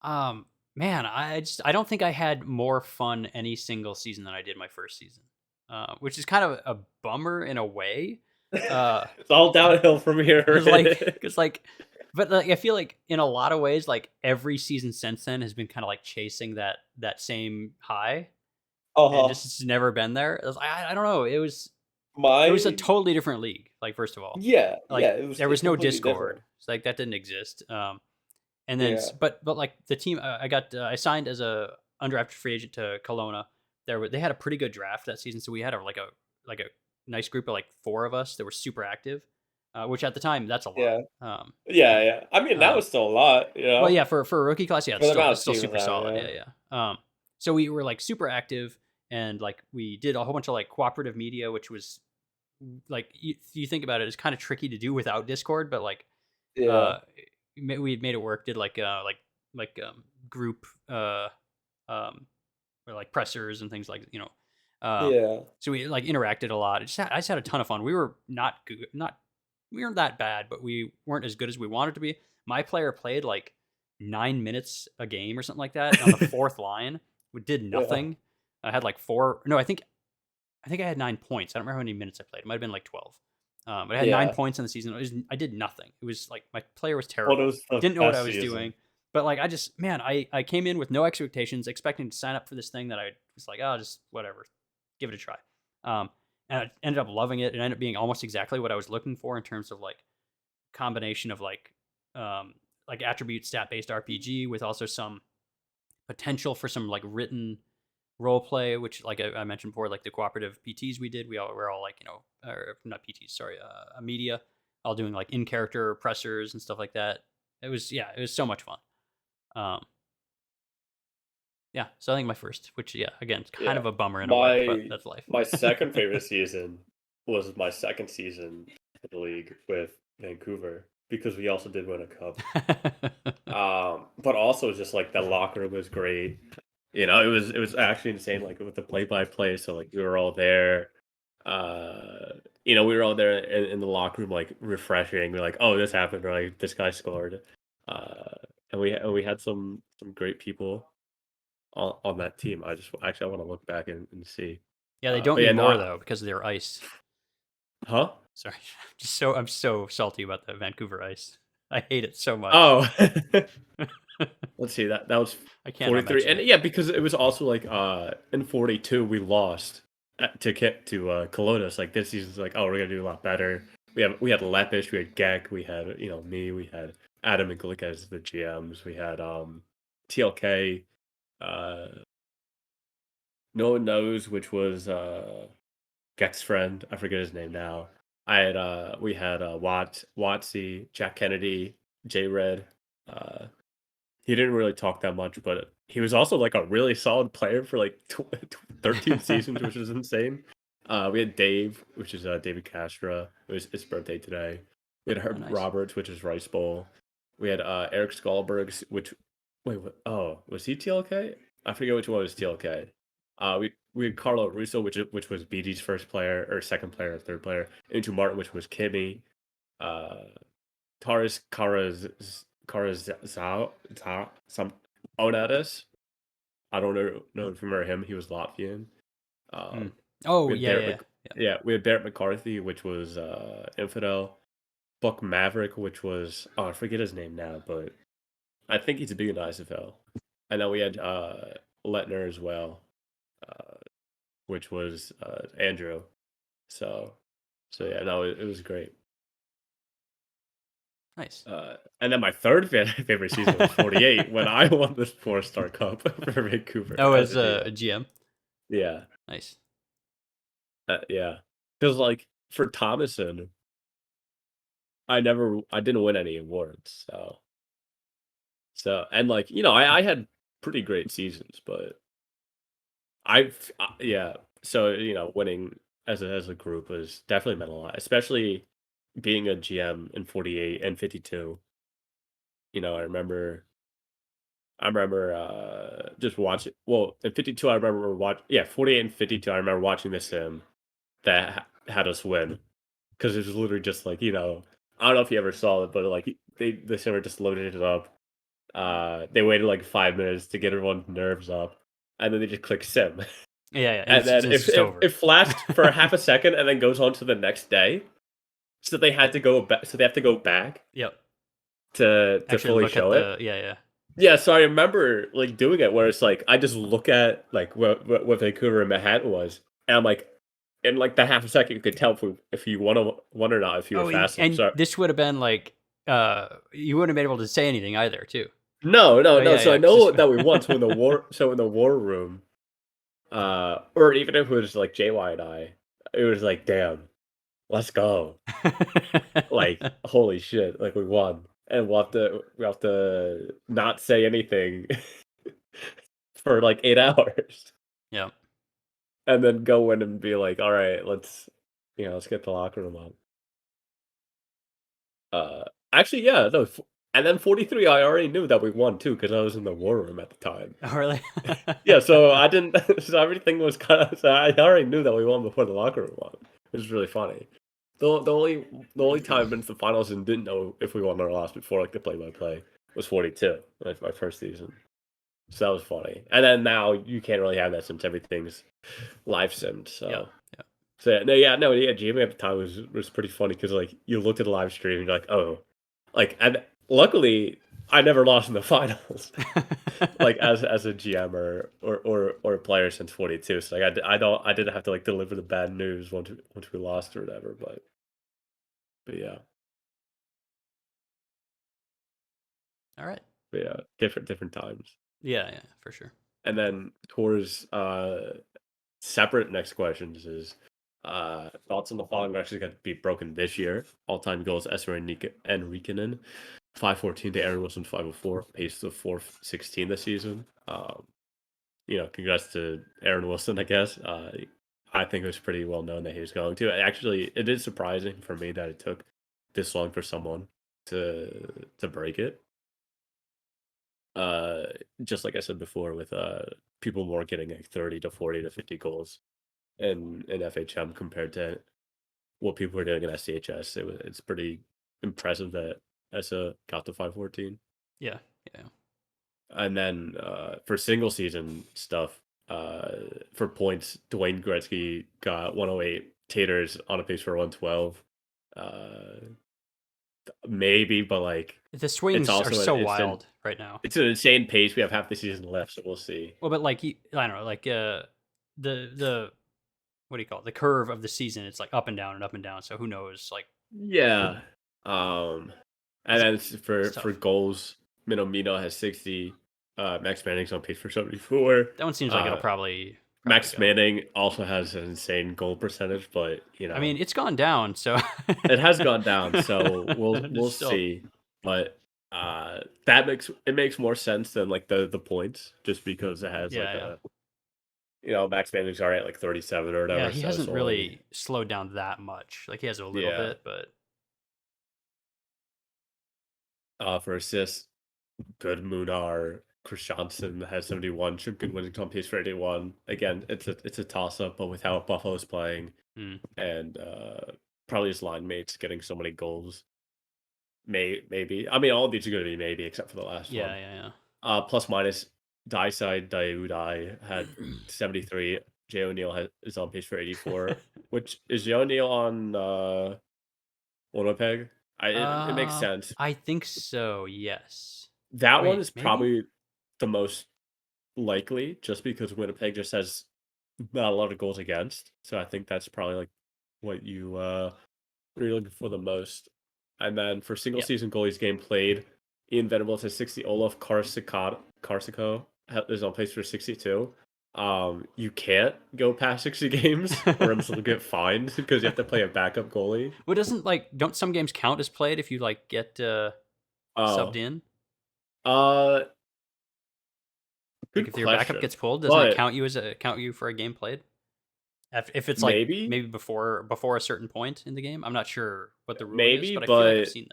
um, man, I don't think I had more fun any single season than I did my first season, which is kind of a bummer in a way. Uh, It's all downhill from cause like, here. cause like, but like, I feel like in a lot of ways, like every season since then has been kind of like chasing that same high, and Uh-huh. just it's never been there. I don't know. It was a Mine totally different league. Like first of all, yeah, like it was there was no completely different. Discord. It's like that didn't exist. And then, Yeah. but like the team, I signed as a undrafted free agent to Kelowna. They had a pretty good draft that season, so we had like a nice group of like four of us that were super active, which at the time that's a lot. Yeah. Yeah. I mean, that Um, was still a lot, well, yeah, for a rookie class, yeah, for the amount it's of still teams super out, solid. yeah. Yeah, yeah. So we were like super active, and like we did a whole bunch of like cooperative media, which was like you think about it, it's kind of tricky to do without Discord, but like Yeah. uh we had made it work. Did like group um or like pressers and things like Yeah. so we like interacted a lot. I just had a ton of fun. We were not good, not we weren't that bad, but we weren't as good as we wanted to be. My player played like 9 minutes a game or something like that on the fourth line. We did Yeah. nothing. I had like four. No, I think I had 9 points. I don't remember how many minutes I played. It might have been like 12. But I had nine Yeah. points in the season. I did nothing. It was like my player was Well, it terrible. was the Didn't know what I best was season. doing. But like I just man, I came in with no expectations, expecting to sign up for this thing that I was like, oh, just whatever, give it a try. Um, and I ended up loving it. It ended up being almost exactly what I was looking for in terms of like combination of like um like attribute stat based RPG with also some potential for some like written role play, which like I mentioned before, like the cooperative PTs we did, we're all like or not PTs, sorry, a media, all doing like in character pressers and stuff like that. It was so much fun. Um, yeah, so I think my first, which again, it's kind Yeah. of a bummer in a way, but My that's life. my second favorite season was my second season in the league with Vancouver because we also did win a cup. But also just like the locker room was great. It was actually insane, like with the play-by-play. So like we were all there. We were all there in the locker room, like refreshing. We're like, oh, this happened, or like this guy scored. Uh, and we had some great people on that team. I want to look back and see. Yeah, they don't But yeah, anymore no, though because of their ice. huh? Sorry, I'm so salty about the Vancouver ice. I hate it so much. Oh, let's see. That was I can't not 43, mention and it. yeah, because it was also like in 42 we lost to get to Colonos. Like this season's like, oh, we're gonna do a lot better. We had Lepish, we had Gek, we had me, we had Adam and Glick as the GMs. We had TLK. Uh, no one knows, which was Gek's friend. I forget his name now. We had Watsy, Jack Kennedy, J Red. Uh, he didn't really talk that much, but he was also like a really solid player for like 13 seasons, which is insane. We had Dave, which is David Castro. It was his birthday today. We had Oh, Herb nice. Roberts, which is Rice Bowl. We had Eric Skalbergs, which wait, what? Oh, was he TLK? I forget which one was TLK. We had Carlo Russo, which was BD's first player or second player or third player. Into Martin, which was Kimmy. Uh, Taurus Karazao some Onadis. I don't know if you remember him. He was Latvian. Mm. Um, Oh we had yeah, Barrett yeah, Mc, yeah. yeah, we had Barrett McCarthy, which was Infidel. Buck Maverick, which was I forget his name now, but I think he's big in ISFL. And then we had Letner as well, uh, which was Andrew. So so yeah, no, it was great. Nice. And then my third favorite season was 48 when I won the 4-star cup for Vancouver Oh, as as a a GM. GM. Yeah, Nice. yeah. Because like for Thomason, I didn't win any awards. So and like I had pretty great seasons, but yeah. So winning as a group was definitely meant a lot, especially being a GM in 48 and 52. I remember just watching. Well, in 52, I remember 48 and 52. I remember watching the sim that had us win because it was literally just like I don't know if you ever saw it, but like the simmer just loaded it up. They waited like 5 minutes to get everyone's nerves up, and then they just click sim, Yeah, yeah. and then It's if just over. it flashed for half a second and then goes on to the next day, so they had to go back. So they have to go back Yep. to Actually, fully look at show it. the yeah. Yeah, so I remember like doing it where it's like I just look at like what Vancouver and Manhattan was, and I'm like, in like the half a second you could tell if you won or not if you were Oh, fast enough. and So this would have been like you wouldn't have been able to say anything either, too. no, no, Oh no. yeah, So yeah. I 'Cause this, know that we won. In the war room, or even if it was like JY and I, it was like, damn, let's go. Like, holy shit, like we won. And we have to not say anything for like 8 hours. yeah. And then go in and be like, all right, let's get the locker room up. Uh, actually, yeah, no, and then 43, I already knew that we won too because I was in the war room at the time. Oh really? Yeah, so I didn't. So everything was kind of. So I already knew that we won before the locker room won. It was really funny. The only time I've been to the finals and didn't know if we won or lost before like the play-by-play was 42, like my first season. So that was funny. And then now you can't really have that since everything's live simmed. Yeah, So yeah. so yeah, GMing at the time was pretty funny because like you looked at the live stream and you're like, oh, like and luckily I never lost in the finals, like as a GM or a player since 42. So like I didn't have to like deliver the bad news once we lost or whatever. But yeah. All right. But yeah, different times. Yeah, yeah, for sure. And then towards separate next questions is thoughts on the following are actually going to be broken this year. All time goals: Esmer and Rikkonen, 514 to Aaron Wilson 504, pace of 416 this season. Congrats to Aaron Wilson, I guess. I think it was pretty well known that he was going to. Actually, it is surprising for me that it took this long for someone to break it. Uh, just like I said before, with people more getting like 30 to 40 to 50 goals in FHM compared to what people were doing in SCHS. It's pretty impressive that ESSA got to 514. Yeah, yeah. And then for single season stuff, for points, Dwayne Gretzky got 108. Taters on a pace for 112. Maybe, but like The it's swings are also so it's an wild right now. it's an insane pace. We have half the season left, so we'll see. Well, but like I don't know, like the what do you call it? The curve of the season, it's like up and down and up and down. So who knows? Like Yeah. And it's, then it's for tough. goals, Mino has 60. Max Manning's on pace for 74. That one seems like it'll Uh, probably Max go. Manning also has an insane goal percentage, but I mean, it's gone down, so it has gone down. So we'll it's still see. But that makes more sense than like the points, just because it has like yeah, yeah. Max Manning's already at like 37 or Yeah, whatever. he So it's hasn't only really slowed down that much. Like he has a little yeah. bit, but For assists, good Munar. Christiansen has 71. Good Wellington pace for 81. Again, it's a toss up, but with how Buffalo's playing mm, and probably his line mates getting so many goals, maybe. I mean, all of these are going to be maybe except for the last yeah, one. yeah, Plus minus Dyside Daiudai had 73. Jay O'Neill is on pace for 84. Which is Jay O'Neill on Winnipeg? It makes yeah. sense. I think so. Yes. That one Wait, is maybe? probably the most likely, just because Winnipeg just has not a lot of goals against. So I think that's probably like what what you're looking for the most. And then for single Yeah. season goalies game played, Ian Venables has 60. Olaf Karsico is on pace for 62. You can't go past 60 games or else you'll get fined because you have to play a backup goalie. Well, doesn't like don't some games count as played if you like get subbed Oh, in? uh, Like good if your backup question. gets pulled, doesn't it But count you for a game played? If it's like maybe, maybe before a certain point in the game, I'm not sure what the rule is, maybe, but I feel like I've but seen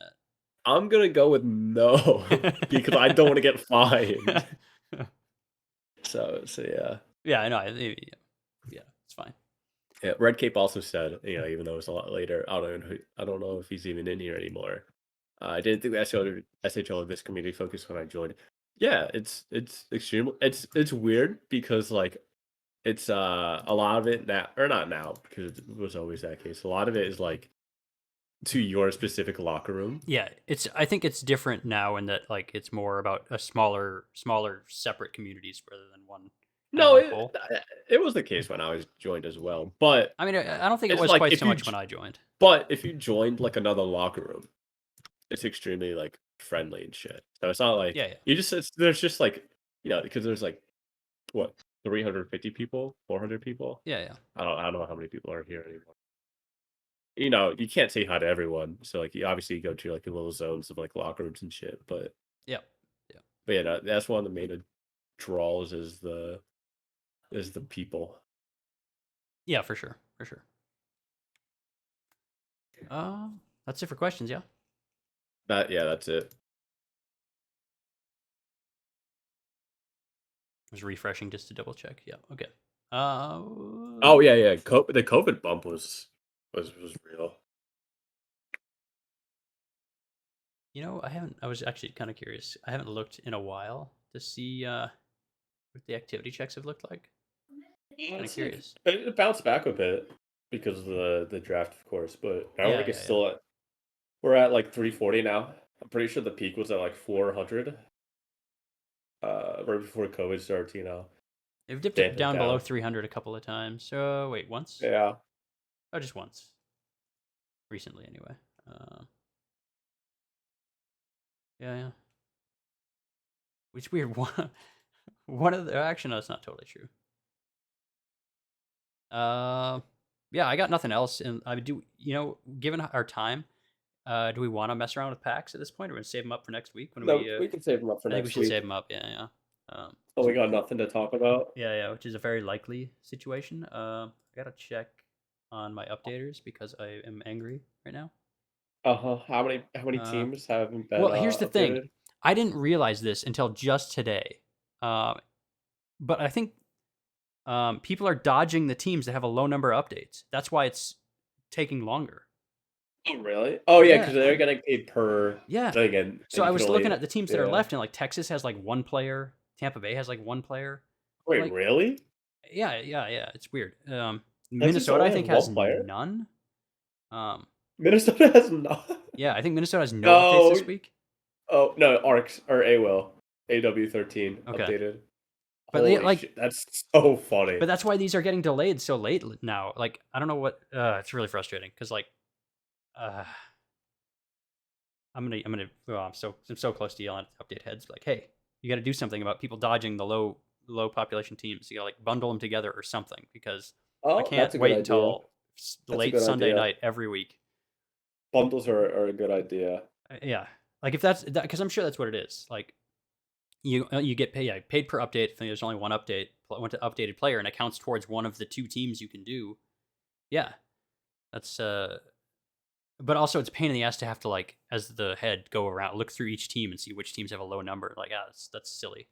I'm gonna go with no because I don't want to that. get fined. So yeah. Yeah, I know. Yeah, it's fine. Yeah, Red Cape also said, even though it's a lot later, I don't know if he's even in here anymore. I didn't think the SHL of this community focused when I joined. Yeah, it's extremely it's weird because like it's a lot of it now or not now because it was always that case. A lot of it is like to your specific locker room. Yeah, it's. I think it's different now in that like it's more about a smaller separate communities rather than one kind of No, one whole. it was the case when I was joined as well, but I mean, I don't think it it's was like quite so much when I joined. if you joined like another locker room, it's extremely like friendly and shit. So it's not like Yeah, yeah, there's just like because there's like what 350 people, 400 people. yeah, yeah, I don't know how many people are here anymore. You can't say hi to everyone, so like you obviously go to like the little zones of like locker rooms and shit. yeah, yeah, But yeah, no, that's one of the main draws is the people. yeah, for sure, for sure. That's it for questions. Yeah, That's it. I was refreshing just to double check. Yeah, okay. Oh yeah. The COVID bump was real. I haven't. I was actually kind of curious. I haven't looked in a while to see what the activity checks have looked like. Kind of It's like curious. it bounced back a bit because of the draft, of course, but I don't Yeah, think it's yeah, yeah. still at. We're at like 340 now. I'm pretty sure the peak was at like 400. Right before COVID started, They've dipped it damping down below down. 300 a couple of times. So wait, once? Yeah, Oh, just once. Recently, anyway. Yeah, yeah. Which weird. One of the actually no, that's not totally true. Yeah, I got nothing else, and I do. Given our time, do we want to mess around with packs at this point, or we gonna save them up for next week when No, we? we can save them up for I think we next should save week. them up. Yeah, yeah. Oh, we got nothing to talk about. Yeah, yeah, which is a very likely situation. I gotta check on my updaters because I am angry right now. Uh-huh. How many Uh, teams haven't been well, here's the thing. updated? I didn't realize this until just today. Um, but I think people are dodging the teams that have a low number of updates. That's why it's taking longer. Oh, really? Oh, yeah, Yeah, because they're getting paid per yeah. thing, and So I you can was looking only at the teams that are yeah. left, and like Texas has like one player, Tampa Bay has like one player. Wait, Like, really? yeah, yeah, yeah. It's weird. Texas Minnesota, I only has think, has one player? none. Um, Minnesota has not. yeah, I think Minnesota has no updates No. this week. Oh, no, ARCs or AWIL. AW13 Okay, updated. but Holy like, shit, that's so funny. but that's why these are getting delayed so late now. Like, I don't know what. It's really frustrating because like, uh, I'm gonna. Oh, I'm so close to yelling at update heads. Like, hey, you got to do something about people dodging the low population teams. You got to like bundle them together or something because I Oh, can't that's a good wait idea. until That's a late good Sunday idea. night every week. Bundles are a good idea. Yeah, like if that's that, because I'm sure that's what it is. Like you get paid, yeah, paid per update. I think there's only one update, one to updated player, and it counts towards one of the two teams you can do. Yeah, that's but also it's a pain in the ass to have to like as the head go around look through each team and see which teams have a low number. Like, that's silly.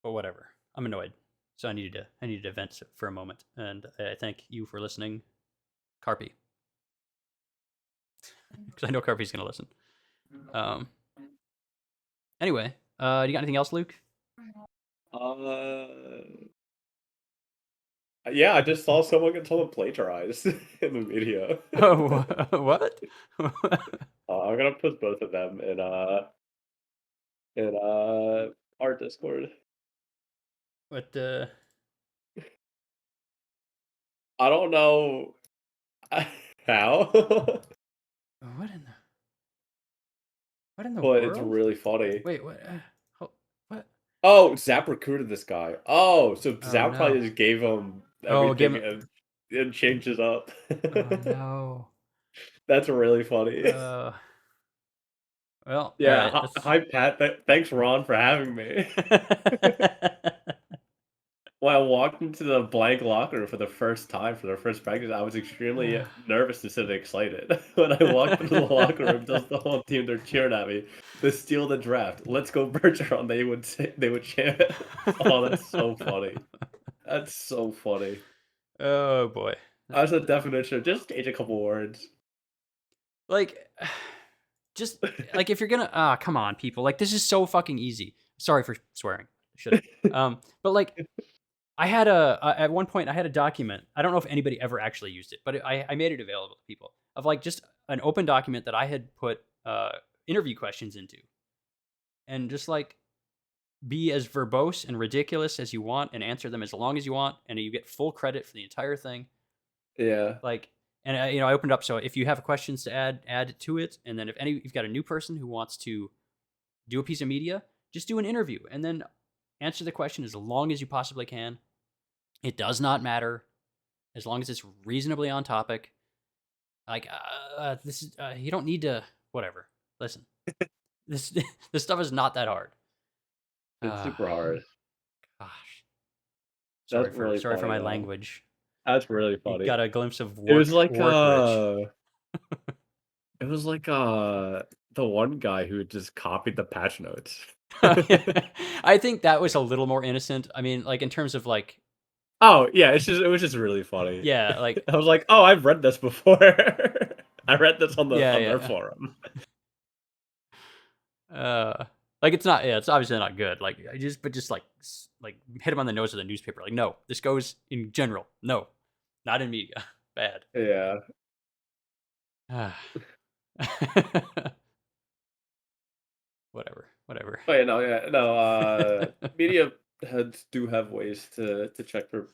But whatever. I'm annoyed. So I needed to vent for a moment, and I thank you for listening, Carpy, because I know Carpy's gonna listen. Um. Anyway, you got anything else, Luke? Uh, yeah, I just saw someone get someone plagiarized in the video. Oh, what? I'm gonna put both of them in our Discord. What? I don't know how, What in the? What in the but it's world? really funny. Wait, what? What? Oh, Zap recruited this guy. Oh, so Oh Zap no! probably just gave him Oh, give everything him. and changed it up. Oh no! That's really funny. Uh. Well, all Yeah, right. That's. hi Pat. Thanks Ron for having me. When I walked into the blank locker room for the first time for the first practice, I was extremely nervous instead of excited. When I walked into the locker room, just the whole team they're cheering at me. The steal the draft. Let's go Bergeron. They would chant. Oh, that's so funny. That's so funny. Oh boy. As a definition, just change a couple words. Like, just like if you're gonna come on, people. Like, this is so fucking easy. Sorry for swearing. Shouldn't. But like, I had at one point I had a document. I don't know if anybody ever actually used it, but I made it available to people of like just an open document that I had put interview questions into, and just like be as verbose and ridiculous as you want and answer them as long as you want, and you get full credit for the entire thing. Yeah. Like, and I opened up, so if you have questions to add to it, and then if you've got a new person who wants to do a piece of media, just do an interview and then answer the question as long as you possibly can. It does not matter as long as it's reasonably on topic. Like, this is you don't need to whatever. Listen, this this stuff is not that hard. It's Uh, super hard. gosh, That's really sorry for funny my though. language. That's really You funny. got a glimpse of It was like work rich. it was like the one guy who just copied the patch notes. I think that was a little more innocent. I mean, like in terms of like, Oh, yeah, it was just really funny. yeah, like I was like, "Oh, I've read this before." I read this yeah, on their yeah. forum. Like it's not, yeah, it's obviously not good. Like but just like like hit him on the nose with a newspaper. Like, no, this goes in general. No, not in media. Bad. Yeah. Whatever, whatever. Oh, yeah, no, yeah, no, media heads do have ways to check for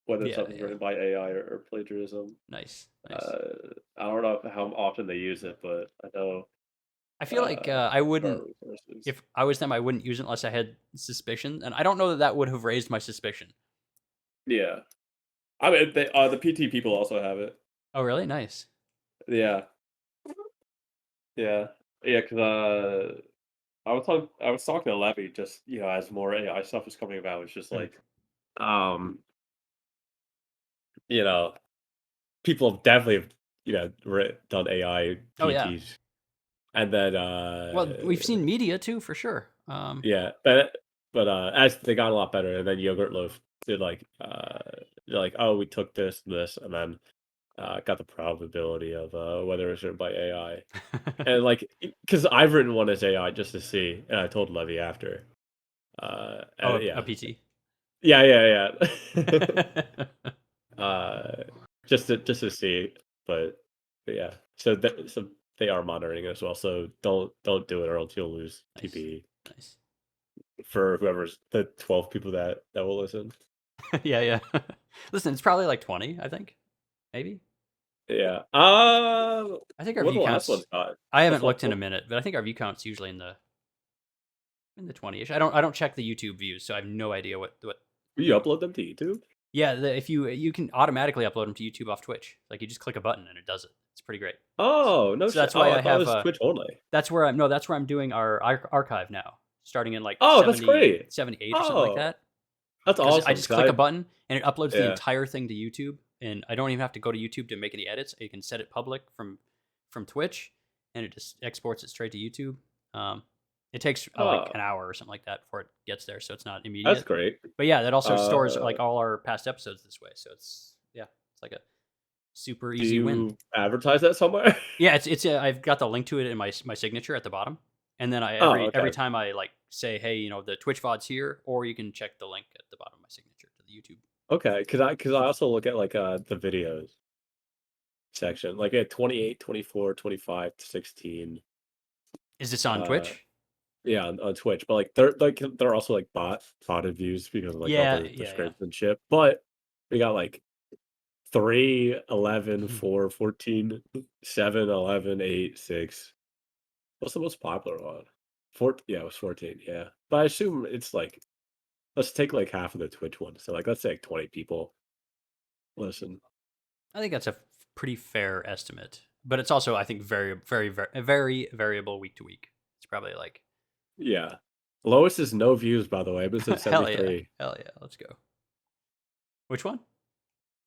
whether Yeah, something's yeah. written by AI or plagiarism. Nice, nice. I don't know how often they use it, but I know I feel like I wouldn't. current resources. If I was them, I wouldn't use it unless I had suspicion, and I don't know that that would have raised my suspicion. Yeah. I mean, the PT people also have it. Oh, really? Nice. Yeah. Yeah. Yeah, because I was talking to Levy just, as more AI stuff was coming about. It's just Hmm. like, Um, you know, people have definitely, done AI Oh yeah. PTs, and then Well, we've seen media too, for sure. yeah, but as they got a lot better, and then Yogurt Loaf did like they're like, oh, we took this, and then got the probability of whether it's written by AI, and like because I've written one as AI just to see, and I told Levy after, Oh, a yeah, PT. yeah, uh, just to see, but yeah, so they are monitoring it as well. So don't do it, or else you'll lose Nice. TPE Nice. for whoever's the 12 people that will listen. Yeah, yeah. Listen, it's probably like 20, I think. Maybe. Yeah. I think our What view the last one counts. got? I The haven't looked in a flexible? minute, but I think our view counts usually in the 20ish. I don't check the YouTube views, so I have no idea what. You upload them to YouTube? Yeah, if you can automatically upload them to YouTube off Twitch. Like you just click a button and it does it. It's pretty great. Oh, no So shit. that's why Oh, I I thought it have was Twitch only. that's where I'm doing our archive now, starting in like Oh, that's 70 great. 78 or something like Oh, that. that's Because I awesome. just 'Cause click a button and it uploads the yeah. entire thing to YouTube, and I don't even have to go to YouTube to make any edits. You can set it public from Twitch, and it just exports it straight to YouTube. It takes like Oh, an hour or something like that before it gets there, so it's not that's immediate. great. But yeah, that also stores Uh, like all our past episodes this way, so it's like a super do easy win. you advertise that somewhere? Yeah, it's I've got the link to it in my signature at the bottom, and then I Oh, every okay. time I like say, hey, the Twitch VOD's here, or you can check the link at the bottom of my signature to the YouTube. Okay, because I also look at like the videos section, like at 28, 24, 25 to 16. Is this on Uh, Twitch? yeah, on Twitch, but like they're also like botted views because of like all Yeah, the yeah, yeah. scripts and shit. But we got like 3, 11, Mhm. 4, 14, 7, 11, 8, 6. What's the most popular one? Yeah, it was 14. Yeah, but I assume it's like let's take like half of the Twitch one. So like let's say like 20 people listen. I think that's a pretty fair estimate, but it's also I think very variable week to week. It's probably like Yeah, lowest is no views by the way, but it's at hell yeah, 73. hell yeah. Let's go. Which one?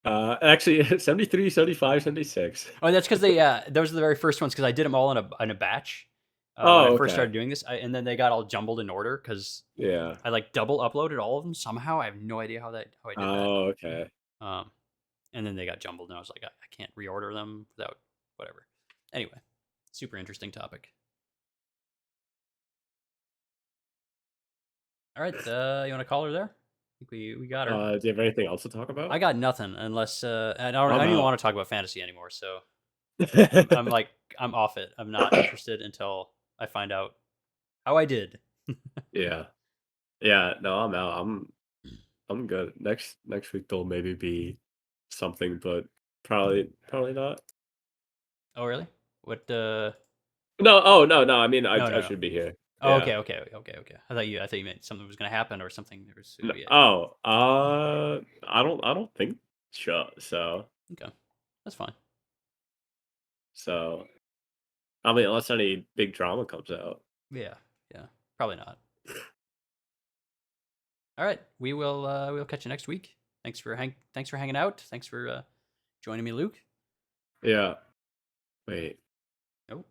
Actually 73, 75, 76. Oh, that's because they those are the very first ones because I did them all in a batch when I Oh, first okay. started doing this, and then they got all jumbled in order because Yeah. I like double uploaded all of them somehow. I have no idea how I did that. Oh, okay. Um, and then they got jumbled, and I was like, I can't reorder them without whatever. Anyway, super interesting topic. All right, you want to call her there? I think we got her. Do you have anything else to talk I about? got nothing unless I I'm don't even out. want to talk about fantasy anymore. So I'm like I'm off it. I'm not interested until I find out how I did. Yeah. Yeah, no, I'm out. I'm good. Next week there'll maybe be something, but probably not. Oh really? What? No, oh no, I mean No, I no, no. should be here. Oh, Yeah. okay. I thought you meant something was gonna happen or something. There was No, gonna be a oh, I don't think so. okay. That's fine. So I mean unless any big drama comes out. Yeah, yeah. Probably not. All right, we'll catch you next week. Thanks for hanging out. Thanks for joining me, Luke. Yeah. Wait. Nope.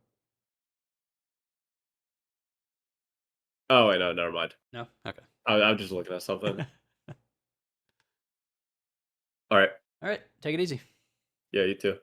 Oh wait, no, never mind. No. Okay. I'm just looking at something. All right. All right. Take it easy. Yeah, you too.